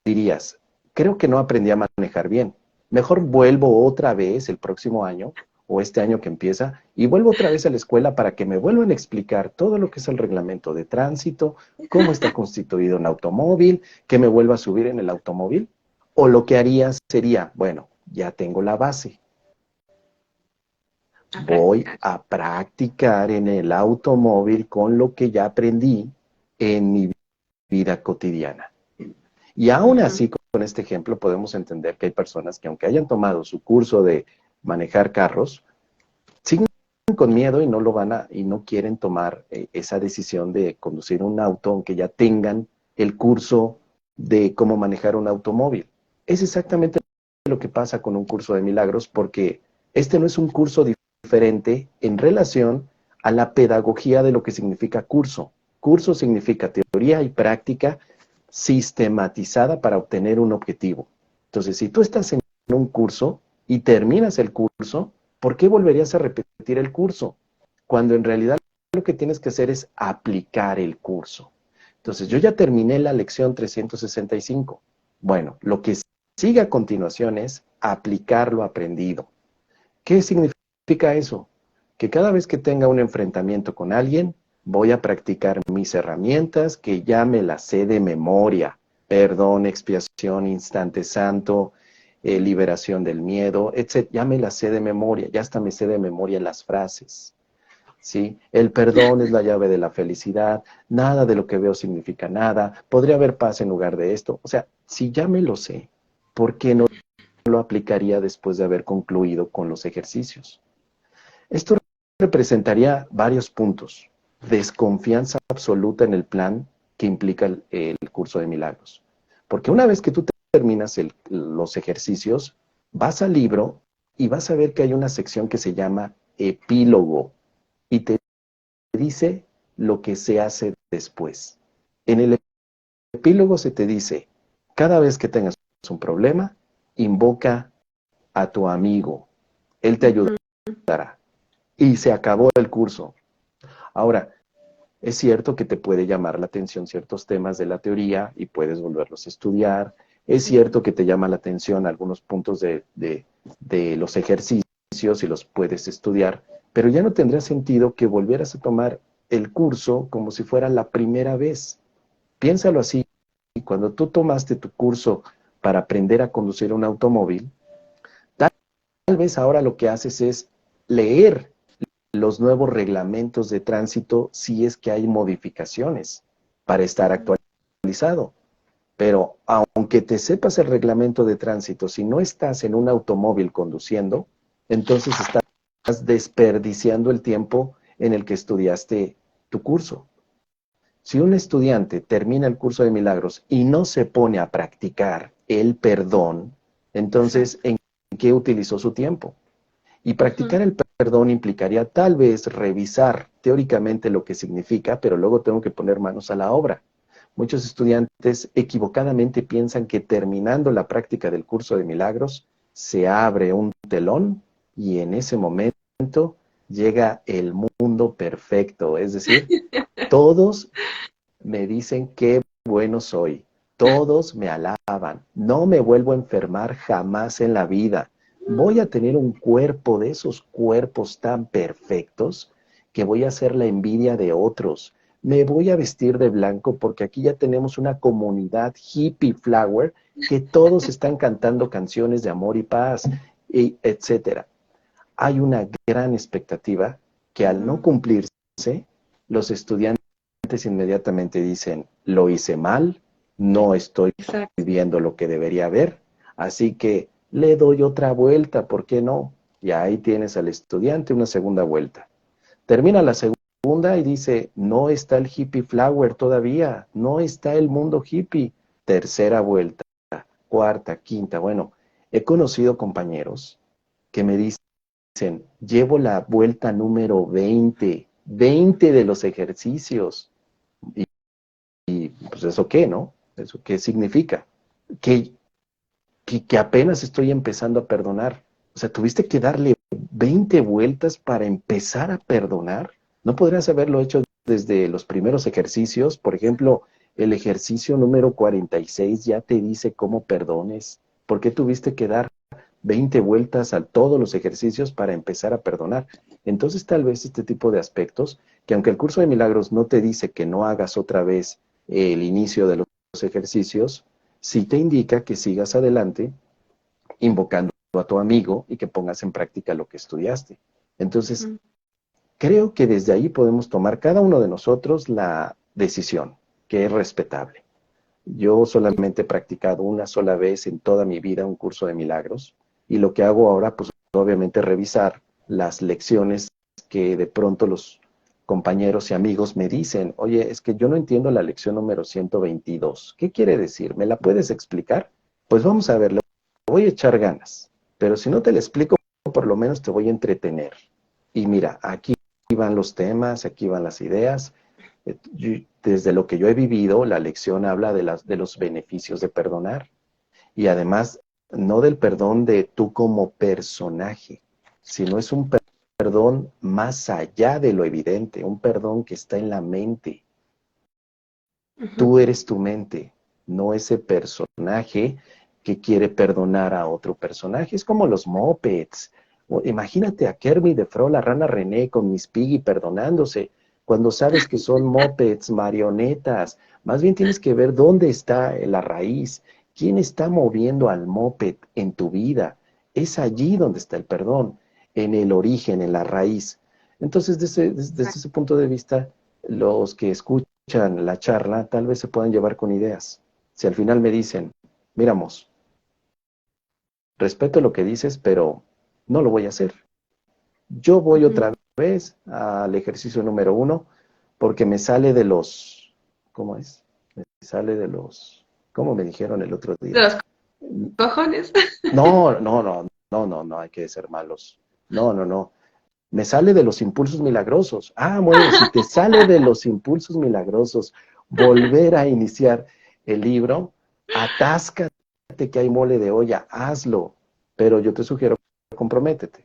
[SPEAKER 2] Dirías, creo que no aprendí a manejar bien. Mejor vuelvo otra vez el próximo año o este año que empieza y vuelvo otra vez a la escuela para que me vuelvan a explicar todo lo que es el reglamento de tránsito, cómo está constituido un automóvil, que me vuelva a subir en el automóvil. O lo que harías sería, bueno, ya tengo la base,
[SPEAKER 1] A
[SPEAKER 2] voy
[SPEAKER 1] practicar.
[SPEAKER 2] a practicar en el automóvil con lo que ya aprendí en mi vida cotidiana. Y aún
[SPEAKER 1] Ujú.
[SPEAKER 2] así, con este ejemplo, podemos entender que hay personas que aunque hayan tomado su curso de manejar carros, siguen con miedo y no lo van a, y no quieren tomar esa decisión de conducir un auto, aunque ya tengan el curso de cómo manejar un automóvil. Es exactamente lo que pasa con un curso de milagros, porque este no es un curso diferente en relación a la pedagogía de lo que significa curso. Curso significa teoría y práctica sistematizada para obtener un objetivo. Entonces, si tú estás en un curso y terminas el curso, ¿por qué volverías a repetir el curso? Cuando en realidad lo que tienes que hacer es aplicar el curso. Entonces, yo ya terminé la lección 365. Bueno, lo que sigue a continuación es aplicar lo aprendido. ¿Qué significa eso? Que cada vez que tenga un enfrentamiento con alguien, voy a practicar mis herramientas que ya me las sé de memoria. Perdón, expiación, instante santo, liberación del miedo, etc. Ya me las sé de memoria, ya hasta me sé de memoria las frases. ¿Sí? El perdón es la llave de la felicidad, nada de lo que veo significa nada, podría haber paz en lugar de esto. O sea, si ya me lo sé, ¿por qué no lo aplicaría después de haber concluido con los ejercicios? Esto representaría varios puntos. Desconfianza absoluta en el plan que implica el curso de milagros. Porque una vez que tú terminas los ejercicios, vas al libro y vas a ver que hay una sección que se llama epílogo y te dice lo que se hace después. En el epílogo se te dice, cada vez que tengas un problema, invoca a tu amigo. Él te ayudará. Y se acabó el curso. Ahora, es cierto que te puede llamar la atención ciertos temas de la teoría y puedes volverlos a estudiar. Es cierto que te llama la atención algunos puntos de los ejercicios y los puedes estudiar, pero ya no tendría sentido que volvieras a tomar el curso como si fuera la primera vez. Piénsalo así. Cuando tú tomaste tu curso para aprender a conducir un automóvil, tal vez ahora lo que haces es leer los nuevos reglamentos de tránsito si es que hay modificaciones para estar actualizado. Pero aunque te sepas el reglamento de tránsito, si no estás en un automóvil conduciendo, entonces estás desperdiciando el tiempo en el que estudiaste tu curso. Si un estudiante termina el curso de milagros y no se pone a practicar el perdón, entonces, ¿en qué utilizó su tiempo? Y practicar el perdón implicaría tal vez revisar teóricamente lo que significa, pero luego tengo que poner manos a la obra. Muchos estudiantes equivocadamente piensan que terminando la práctica del curso de milagros se abre un telón y en ese momento llega el mundo perfecto. Es decir, todos me dicen qué bueno soy, todos me alaban, no me vuelvo a enfermar jamás en la vida. Voy a tener un cuerpo de esos cuerpos tan perfectos que voy a ser la envidia de otros. Me voy a vestir de blanco porque aquí ya tenemos una comunidad hippie flower que todos están cantando canciones de amor y paz, y etcétera. Hay una gran expectativa que al no cumplirse, los estudiantes inmediatamente dicen, lo hice mal, no estoy
[SPEAKER 1] Exacto.
[SPEAKER 2] viendo lo que debería haber, así que le doy otra vuelta, ¿por qué no? Y ahí tienes al estudiante una segunda vuelta. Termina la segunda y dice, no está el hippie flower todavía, no está el mundo hippie. Tercera vuelta, cuarta, quinta. Bueno, he conocido compañeros que me dicen, llevo la vuelta número 20 de los ejercicios. Y pues eso qué, ¿no? ¿Eso qué significa? Que, que apenas estoy empezando a perdonar. O sea, tuviste que darle 20 vueltas para empezar a perdonar. ¿No podrías haberlo hecho desde los primeros ejercicios? Por ejemplo, el ejercicio número 46 ya te dice cómo perdones. ¿Por qué tuviste que dar 20 vueltas a todos los ejercicios para empezar a perdonar? Entonces, tal vez este tipo de aspectos, que aunque el curso de milagros no te dice que no hagas otra vez el inicio de los ejercicios, sí te indica que sigas adelante invocando a tu amigo y que pongas en práctica lo que estudiaste. Entonces, creo que desde ahí podemos tomar cada uno de nosotros la decisión, que es respetable. Yo solamente he practicado una sola vez en toda mi vida un curso de milagros y lo que hago ahora, pues obviamente revisar las lecciones que de pronto los compañeros y amigos me dicen, oye, es que yo no entiendo la lección número 122. ¿Qué quiere decir? ¿Me la puedes explicar? Pues vamos a ver, le voy a echar ganas, pero si no te la explico, por lo menos te voy a entretener. Y mira, aquí van los temas, aquí van las ideas. Desde lo que yo he vivido, la lección habla de los beneficios de perdonar. Y además, no del perdón de tú como personaje, sino es un perdón más allá de lo evidente, un perdón que está en la mente.
[SPEAKER 1] Ujú.
[SPEAKER 2] Tú eres tu mente, no ese personaje que quiere perdonar a otro personaje. Es como los mopeds. Imagínate a Kermit de Frog, la rana René con Miss Piggy perdonándose, cuando sabes que son mopeds, marionetas. Más bien tienes que ver dónde está la raíz, quién está moviendo al moped en tu vida. Es allí donde está el perdón, en el origen, en la raíz. Entonces, desde ese punto de vista, los que escuchan la charla, tal vez se puedan llevar con ideas. Si al final me dicen, miramos, respeto lo que dices, pero no lo voy a hacer. Yo voy
[SPEAKER 1] Ujú.
[SPEAKER 2] otra vez al ejercicio número 1 porque me sale de los, ¿cómo es? Me sale de los, ¿cómo me dijeron el otro
[SPEAKER 1] De
[SPEAKER 2] día?
[SPEAKER 1] los cojones.
[SPEAKER 2] No, hay que ser malos. No. Me sale de los impulsos milagrosos. Ah, bueno, si te sale de los impulsos milagrosos volver a iniciar el libro, atáscate que hay mole de olla, hazlo. Pero yo te sugiero, comprométete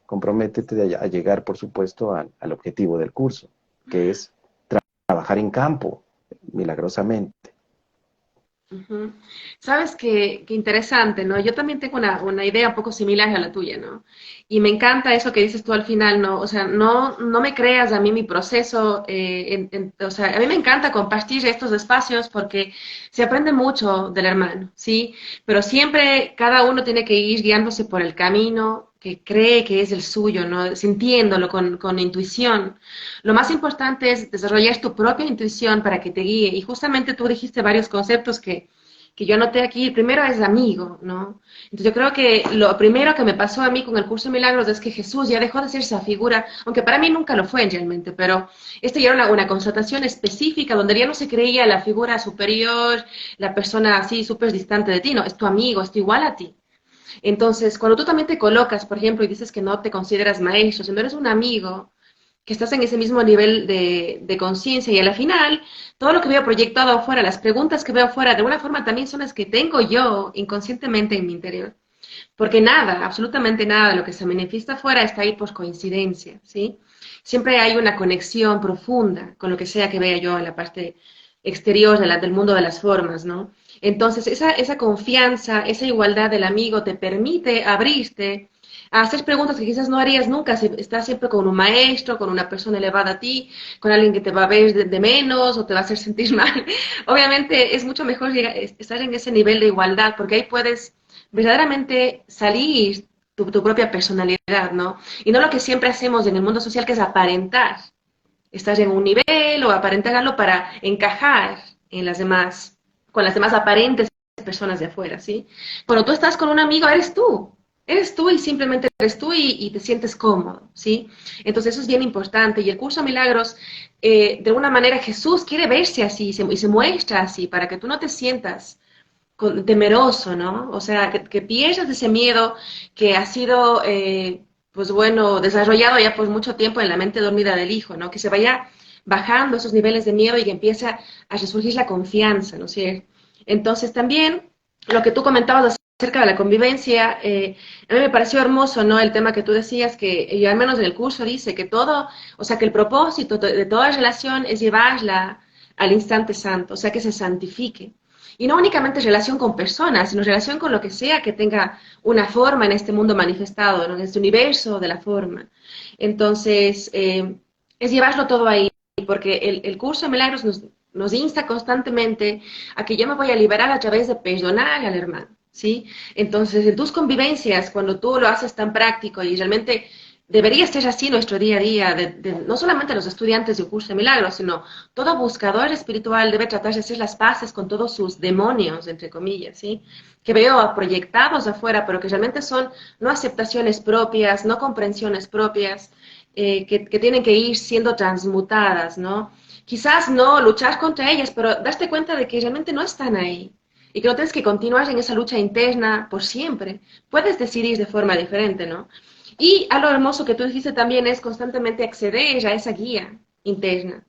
[SPEAKER 2] a llegar, por supuesto, al objetivo del curso, que es trabajar en campo, milagrosamente.
[SPEAKER 1] Ujú. Sabes qué interesante, ¿no? Yo también tengo una idea un poco similar a la tuya, ¿no? Y me encanta eso que dices tú al final, ¿no? O sea, no me creas a mí mi proceso, o sea, a mí me encanta compartir estos espacios porque se aprende mucho del hermano, ¿sí? Pero siempre cada uno tiene que ir guiándose por el camino que cree que es el suyo, ¿no? Sintiéndolo con intuición. Lo más importante es desarrollar tu propia intuición para que te guíe. Y justamente tú dijiste varios conceptos que yo anoté aquí. El primero es amigo, ¿no? Entonces yo creo que lo primero que me pasó a mí con el curso de milagros es que Jesús ya dejó de ser esa figura, aunque para mí nunca lo fue realmente, pero esto ya era una constatación específica donde ya no se creía la figura superior, la persona así súper distante de ti, no, es tu amigo, es tu igual a ti. Entonces, cuando tú también te colocas, por ejemplo, y dices que no te consideras maestro, sino eres un amigo, que estás en ese mismo nivel de conciencia y a la final, todo lo que veo proyectado afuera, las preguntas que veo afuera, de alguna forma también son las que tengo yo inconscientemente en mi interior. Porque nada, absolutamente nada de lo que se manifiesta afuera está ahí por coincidencia, ¿sí? Siempre hay una conexión profunda con lo que sea que vea yo en la parte exterior del mundo de las formas, ¿no? Entonces, esa confianza, esa igualdad del amigo te permite abrirte a hacer preguntas que quizás no harías nunca si estás siempre con un maestro, con una persona elevada a ti, con alguien que te va a ver de menos o te va a hacer sentir mal. Obviamente es mucho mejor estar en ese nivel de igualdad porque ahí puedes verdaderamente salir tu propia personalidad, ¿no? Y no lo que siempre hacemos en el mundo social, que es aparentar. Estás en un nivel o aparentarlo para encajar en las demás, con las demás aparentes personas de afuera, ¿sí? Cuando tú estás con un amigo, eres tú y simplemente eres tú y te sientes cómodo, ¿sí? Entonces eso es bien importante y el curso de milagros, de alguna manera Jesús quiere verse así y se muestra así para que tú no te sientas temeroso, ¿no? O sea, que pierdas ese miedo que ha sido, pues bueno, desarrollado ya por mucho tiempo en la mente dormida del hijo, ¿no? Que se vaya bajando esos niveles de miedo y que empiece a resurgir la confianza, ¿no es cierto? Entonces también lo que tú comentabas acerca de la convivencia, a mí me pareció hermoso, ¿no? El tema que tú decías, que y al menos en el curso dice que todo, o sea, que el propósito de toda relación es llevarla al instante santo, o sea, que se santifique. Y no únicamente relación con personas, sino relación con lo que sea que tenga una forma en este mundo manifestado, ¿no? En este universo de la forma. Entonces, es llevarlo todo ahí, porque el curso de milagros nos insta constantemente a que yo me voy a liberar a través de perdonar al hermano, ¿sí? Entonces, en tus convivencias, cuando tú lo haces tan práctico y realmente debería ser así nuestro día a día, no solamente los estudiantes de un curso de milagros, sino todo buscador espiritual debe tratar de hacer las paces con todos sus demonios, entre comillas, ¿sí? Que veo proyectados afuera, pero que realmente son no aceptaciones propias, no comprensiones propias, que tienen que ir siendo transmutadas, ¿no? Quizás no luchar contra ellas, pero darte cuenta de que realmente no están ahí y que no tienes que continuar en esa lucha interna por siempre. Puedes decidir de forma diferente, ¿no? Y algo hermoso que tú dijiste también es constantemente acceder a esa guía interna.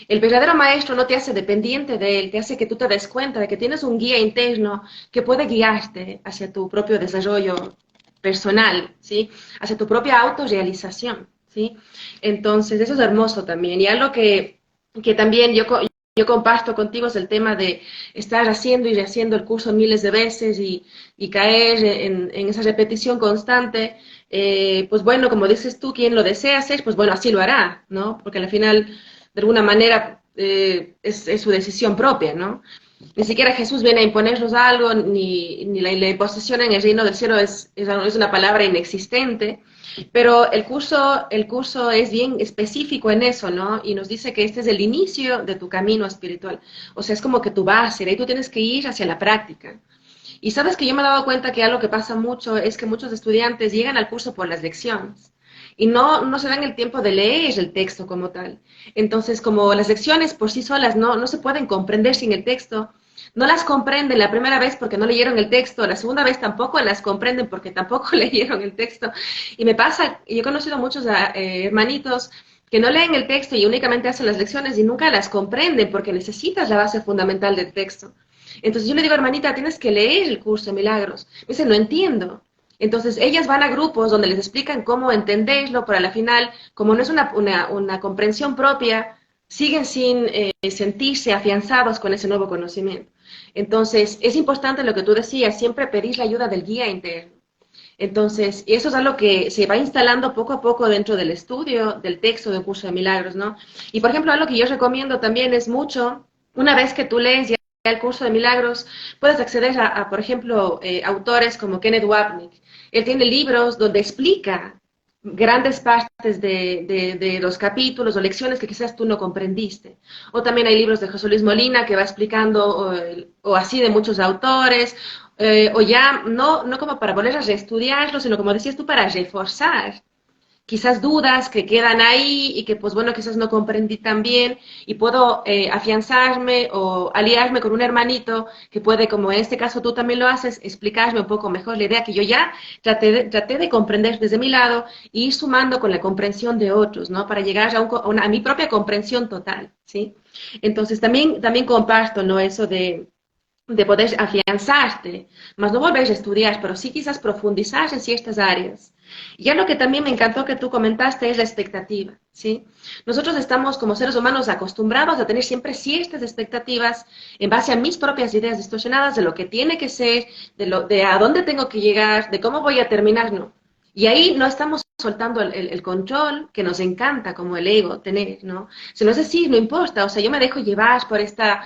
[SPEAKER 1] El verdadero maestro no te hace dependiente de él, te hace que tú te des cuenta de que tienes un guía interno que puede guiarte hacia tu propio desarrollo personal, ¿sí? Hacia tu propia autorrealización, ¿sí? Entonces, eso es hermoso también. Y algo que también yo comparto contigo es el tema de estar haciendo y rehaciendo el curso miles de veces y caer en esa repetición constante. Pues bueno, como dices tú, quien lo desea hacer, pues bueno, así lo hará, ¿no? Porque al final de alguna manera es su decisión propia, ¿no? Ni siquiera Jesús viene a imponernos algo, ni la imposición en el reino del cielo es una palabra inexistente, pero el curso es bien específico en eso, ¿no? Y nos dice que este es el inicio de tu camino espiritual. O sea, es como que tú vas, y de ahí tú tienes que ir hacia la práctica. Y sabes que yo me he dado cuenta que algo que pasa mucho es que muchos estudiantes llegan al curso por las lecciones y no se dan el tiempo de leer el texto como tal. Entonces, como las lecciones por sí solas no se pueden comprender sin el texto, no las comprenden la primera vez porque no leyeron el texto, la segunda vez tampoco las comprenden porque tampoco leyeron el texto. Y me pasa, yo he conocido muchos hermanitos que no leen el texto y únicamente hacen las lecciones y nunca las comprenden porque necesitas la base fundamental del texto. Entonces yo le digo, hermanita, tienes que leer el curso de milagros. Me dice, no entiendo. Entonces ellas van a grupos donde les explican cómo entenderlo, pero a la final, como no es una comprensión propia, siguen sin sentirse afianzados con ese nuevo conocimiento. Entonces es importante lo que tú decías, siempre pedir la ayuda del guía interno. Entonces, eso es algo que se va instalando poco a poco dentro del estudio del texto del curso de milagros, ¿no? Y por ejemplo, algo que yo recomiendo también es mucho, una vez que tú lees ya el curso de milagros, puedes acceder por ejemplo, autores como Kenneth Wapnick. Él tiene libros donde explica grandes partes de los capítulos o lecciones que quizás tú no comprendiste. O también hay libros de José Luis Molina que va explicando, o así de muchos autores, o ya no como para volver a reestudiarlo, sino como decías tú, para reforzar quizás dudas que quedan ahí y que pues bueno, quizás no comprendí tan bien y puedo afianzarme o aliarme con un hermanito que puede, como en este caso tú también lo haces, explicarme un poco mejor la idea que yo ya traté de comprender desde mi lado y ir sumando con la comprensión de otros, ¿no? Para llegar a mi propia comprensión total, ¿sí? Entonces también comparto, ¿no? Eso de poder afianzarte, más no volver a estudiar, pero sí quizás profundizar en ciertas áreas. Y ya lo que también me encantó que tú comentaste es la expectativa, ¿sí? Nosotros estamos como seres humanos acostumbrados a tener siempre ciertas expectativas en base a mis propias ideas distorsionadas de lo que tiene que ser, de a dónde tengo que llegar, de cómo voy a terminar, ¿no? Y ahí no estamos soltando el control que nos encanta como el ego tener, ¿no? Si no es así, no importa, o sea, yo me dejo llevar por esta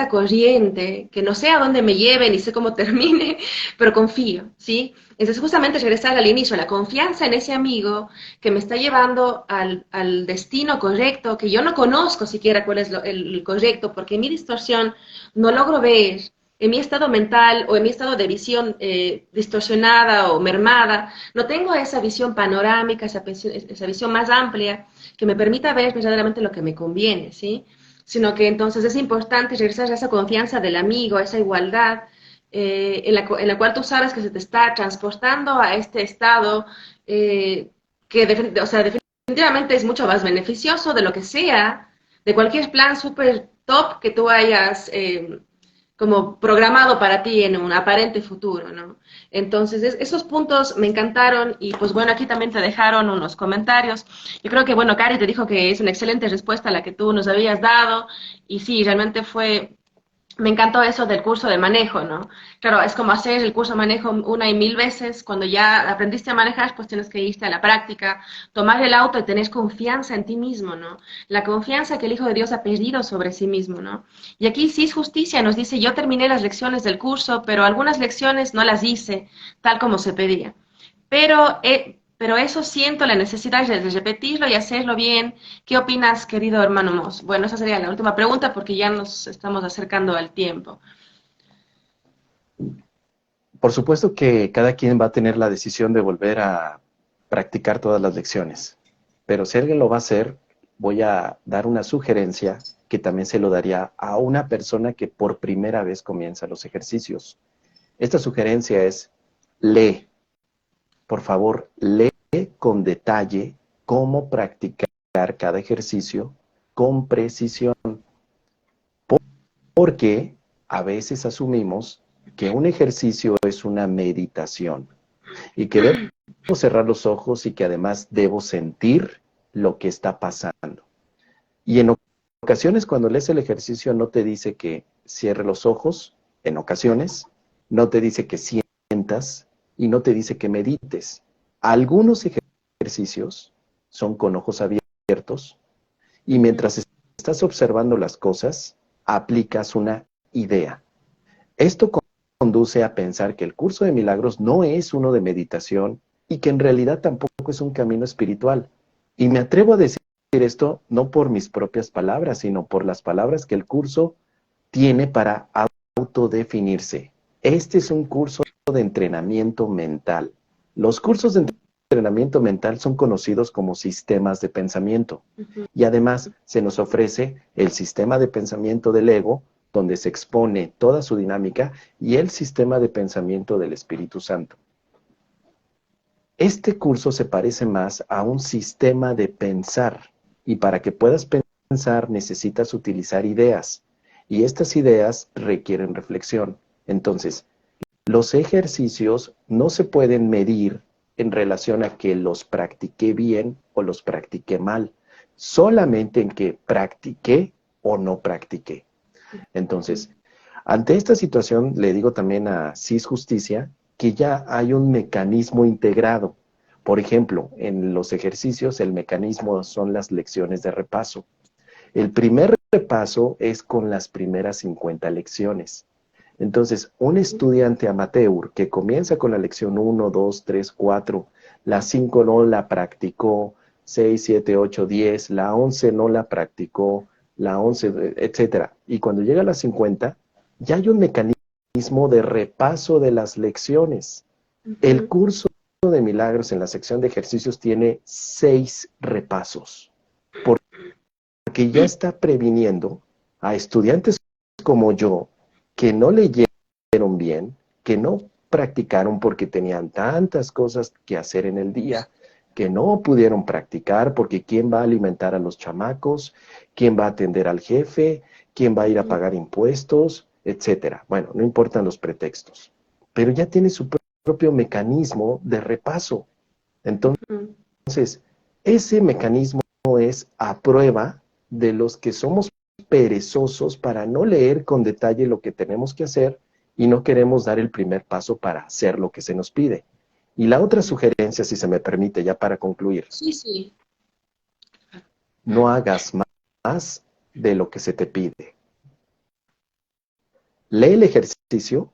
[SPEAKER 1] corriente, que no sé a dónde me lleve ni sé cómo termine, pero confío, ¿sí? Entonces, justamente regresar al inicio, la confianza en ese amigo que me está llevando al destino correcto, que yo no conozco siquiera cuál es el correcto, porque en mi distorsión no logro ver, en mi estado mental o en mi estado de visión distorsionada o mermada, no tengo esa visión panorámica, esa visión más amplia que me permita ver verdaderamente lo que me conviene, ¿sí? Sino que entonces es importante regresar a esa confianza del amigo, a esa igualdad, en la cual tú sabes que se te está transportando a este estado o sea, definitivamente es mucho más beneficioso de lo que sea, de cualquier plan súper top que tú hayas como programado para ti en un aparente futuro, ¿no? Entonces, esos puntos me encantaron y pues bueno, aquí también te dejaron unos comentarios. Yo creo que, bueno, Cari te dijo que es una excelente respuesta a la que tú nos habías dado y sí, realmente me encantó eso del curso de manejo, ¿no? Claro, es como hacer el curso de manejo una y mil veces. Cuando ya aprendiste a manejar, pues tienes que irte a la práctica, tomar el auto y tener confianza en ti mismo, ¿no? La confianza que el Hijo de Dios ha perdido sobre sí mismo, ¿no? Y aquí sí es justicia, nos dice, yo terminé las lecciones del curso, pero algunas lecciones no las hice tal como se pedía. Pero eso siento la necesidad de repetirlo y hacerlo bien. ¿Qué opinas, querido hermano Moss? Bueno, esa sería la última pregunta porque ya nos estamos acercando al tiempo.
[SPEAKER 2] Por supuesto que cada quien va a tener la decisión de volver a practicar todas las lecciones. Pero si alguien lo va a hacer, voy a dar una sugerencia que también se lo daría a una persona que por primera vez comienza los ejercicios. Esta sugerencia es, lee, por favor, lee con detalle cómo practicar cada ejercicio con precisión, porque a veces asumimos que un ejercicio es una meditación y que debo cerrar los ojos y que además debo sentir lo que está pasando. Y en ocasiones cuando lees el ejercicio no te dice que cierre los ojos, en ocasiones, no te dice que sientas y no te dice que medites. Algunos ejercicios son con ojos abiertos y mientras estás observando las cosas, aplicas una idea. Esto conduce a pensar que el curso de milagros no es uno de meditación y que en realidad tampoco es un camino espiritual. Y me atrevo a decir esto no por mis propias palabras, sino por las palabras que el curso tiene para autodefinirse. Este es un curso de entrenamiento mental. Los cursos de entrenamiento mental son conocidos como sistemas de pensamiento. Y además se nos ofrece el sistema de pensamiento del ego, donde se expone toda su dinámica, y el sistema de pensamiento del Espíritu Santo. Este curso se parece más a un sistema de pensar, y para que puedas pensar necesitas utilizar ideas, y estas ideas requieren reflexión. Entonces, los ejercicios no se pueden medir en relación a que los practiqué bien o los practiqué mal, solamente en que practiqué o no practiqué. Entonces, ante esta situación le digo también a CIS Justicia que ya hay un mecanismo integrado. Por ejemplo, en los ejercicios el mecanismo son las lecciones de repaso. El primer repaso es con las primeras 50 lecciones. Entonces, un estudiante amateur que comienza con la lección 1, 2, 3, 4, la 5 no la practicó, 6, 7, 8, 10, la 11 no la practicó, la 11, etcétera. Y cuando llega a la 50, ya hay un mecanismo de repaso de las lecciones. El curso de milagros en la sección de ejercicios tiene 6 repasos, porque ya está previniendo a estudiantes como yo que no leyeron bien, que no practicaron porque tenían tantas cosas que hacer en el día, que no pudieron practicar porque quién va a alimentar a los chamacos, quién va a atender al jefe, quién va a ir a pagar impuestos, etcétera. Bueno, no importan los pretextos, pero ya tiene su propio mecanismo de repaso. Entonces, ese mecanismo es a prueba de los que somos perezosos para no leer con detalle lo que tenemos que hacer y no queremos dar el primer paso para hacer lo que se nos pide. Y la otra sugerencia, si se me permite, ya para concluir.
[SPEAKER 1] Sí, sí.
[SPEAKER 2] No hagas más de lo que se te pide. Lee el ejercicio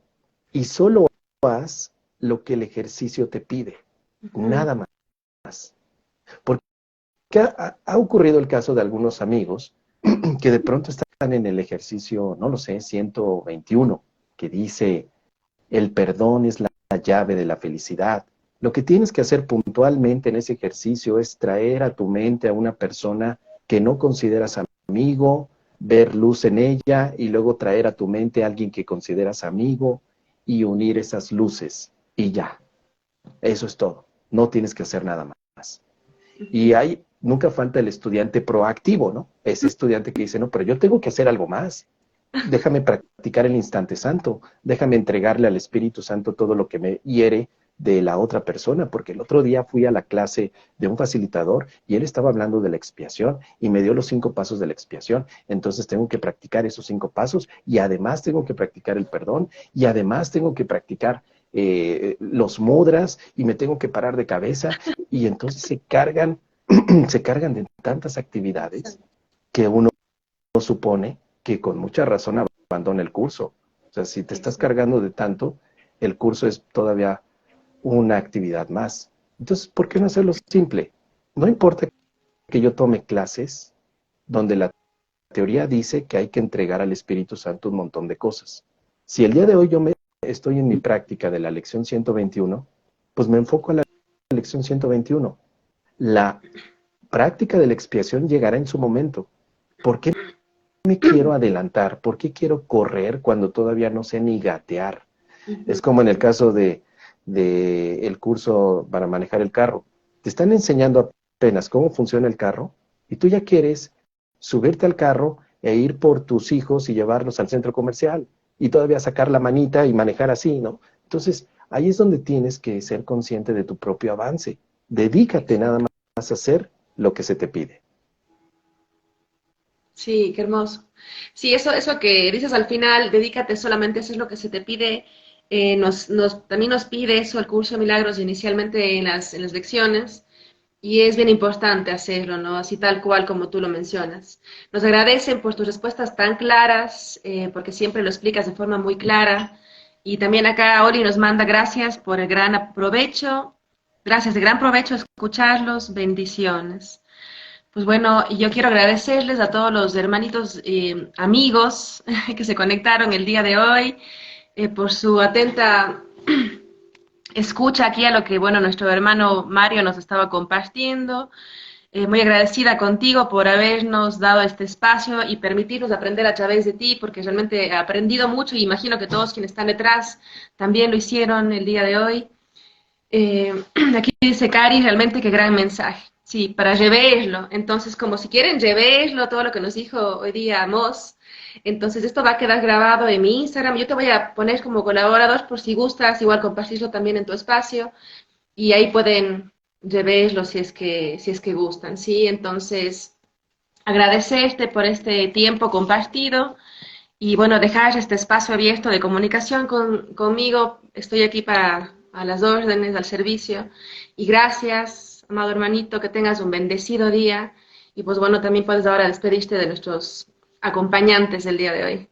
[SPEAKER 2] y solo haz lo que el ejercicio te pide. Nada más. Porque ha ocurrido el caso de algunos amigos que de pronto están en el ejercicio, no lo sé, 121, que dice, el perdón es la llave de la felicidad. Lo que tienes que hacer puntualmente en ese ejercicio es traer a tu mente a una persona que no consideras amigo, ver luz en ella y luego traer a tu mente a alguien que consideras amigo y unir esas luces y ya. Eso es todo. No tienes que hacer nada más. Y nunca falta el estudiante proactivo, ¿no? Ese estudiante que dice, no, pero yo tengo que hacer algo más. Déjame practicar el instante santo. Déjame entregarle al Espíritu Santo todo lo que me hiere de la otra persona, porque el otro día fui a la clase de un facilitador y él estaba hablando de la expiación y me dio los 5 pasos de la expiación. Entonces tengo que practicar esos 5 pasos y además tengo que practicar el perdón y además tengo que practicar los mudras y me tengo que parar de cabeza y entonces se cargan de tantas actividades que uno supone que con mucha razón abandona el curso. O sea, si te estás cargando de tanto, el curso es todavía una actividad más. Entonces, ¿por qué no hacerlo simple? No importa que yo tome clases donde la teoría dice que hay que entregar al Espíritu Santo un montón de cosas. Si el día de hoy estoy en mi práctica de la lección 121, pues me enfoco a la lección 121. La práctica de la expiación llegará en su momento. ¿Por qué me quiero adelantar? ¿Por qué quiero correr cuando todavía no sé ni gatear? Es como en el caso de el curso para manejar el carro. Te están enseñando apenas cómo funciona el carro y tú ya quieres subirte al carro e ir por tus hijos y llevarlos al centro comercial y todavía sacar la manita y manejar así, ¿no? Entonces, ahí es donde tienes que ser consciente de tu propio avance. Dedícate nada más a hacer lo que se te pide.
[SPEAKER 1] Sí, qué hermoso. Sí, eso que dices al final, dedícate solamente a hacer lo que se te pide. También nos pide eso el curso de milagros inicialmente en las lecciones. Y es bien importante hacerlo, ¿no? Así tal cual como tú lo mencionas. Nos agradecen por tus respuestas tan claras, porque siempre lo explicas de forma muy clara. Y también acá Oli nos manda gracias por el gran provecho. Gracias, de gran provecho escucharlos. Bendiciones. Pues bueno, y yo quiero agradecerles a todos los hermanitos amigos que se conectaron el día de hoy por su atenta escucha aquí a lo que, bueno, nuestro hermano Mario nos estaba compartiendo. Muy agradecida contigo por habernos dado este espacio y permitirnos aprender a través de ti, porque realmente he aprendido mucho y imagino que todos quienes están detrás también lo hicieron el día de hoy. Aquí dice Cari, realmente qué gran mensaje. Sí, para reverlo. Entonces, como si quieren reverlo, todo lo que nos dijo hoy día Amos, entonces esto va a quedar grabado en mi Instagram. Yo te voy a poner como colaborador por si gustas, igual compartirlo también en tu espacio y ahí pueden reverlo si es que gustan, ¿sí? Entonces, agradecerte por este tiempo compartido y bueno, dejar este espacio abierto de comunicación conmigo. Estoy aquí para a las órdenes, al servicio. Y gracias, amado hermanito, que tengas un bendecido día. Y pues bueno, también puedes ahora despedirte de nuestros acompañantes del día de hoy.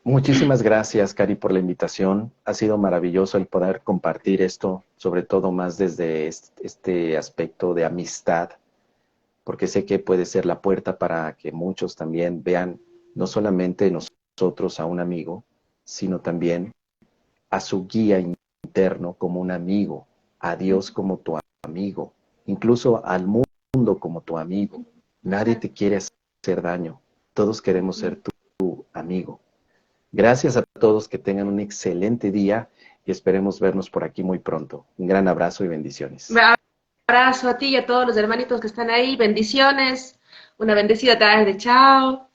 [SPEAKER 2] Muchísimas gracias, Cari, por la invitación. Ha sido maravilloso el poder compartir esto, sobre todo más desde este aspecto de amistad, porque sé que puede ser la puerta para que muchos también vean no solamente en nosotros a un amigo, sino también a su guía interno como un amigo, a Dios como tu amigo, incluso al mundo como tu amigo. Nadie te quiere hacer daño, todos queremos ser tu amigo. Gracias a todos, que tengan un excelente día y esperemos vernos por aquí muy pronto. Un gran abrazo y bendiciones.
[SPEAKER 1] Un abrazo a ti y a todos los hermanitos que están ahí. Bendiciones. Una bendecida tarde. Chao.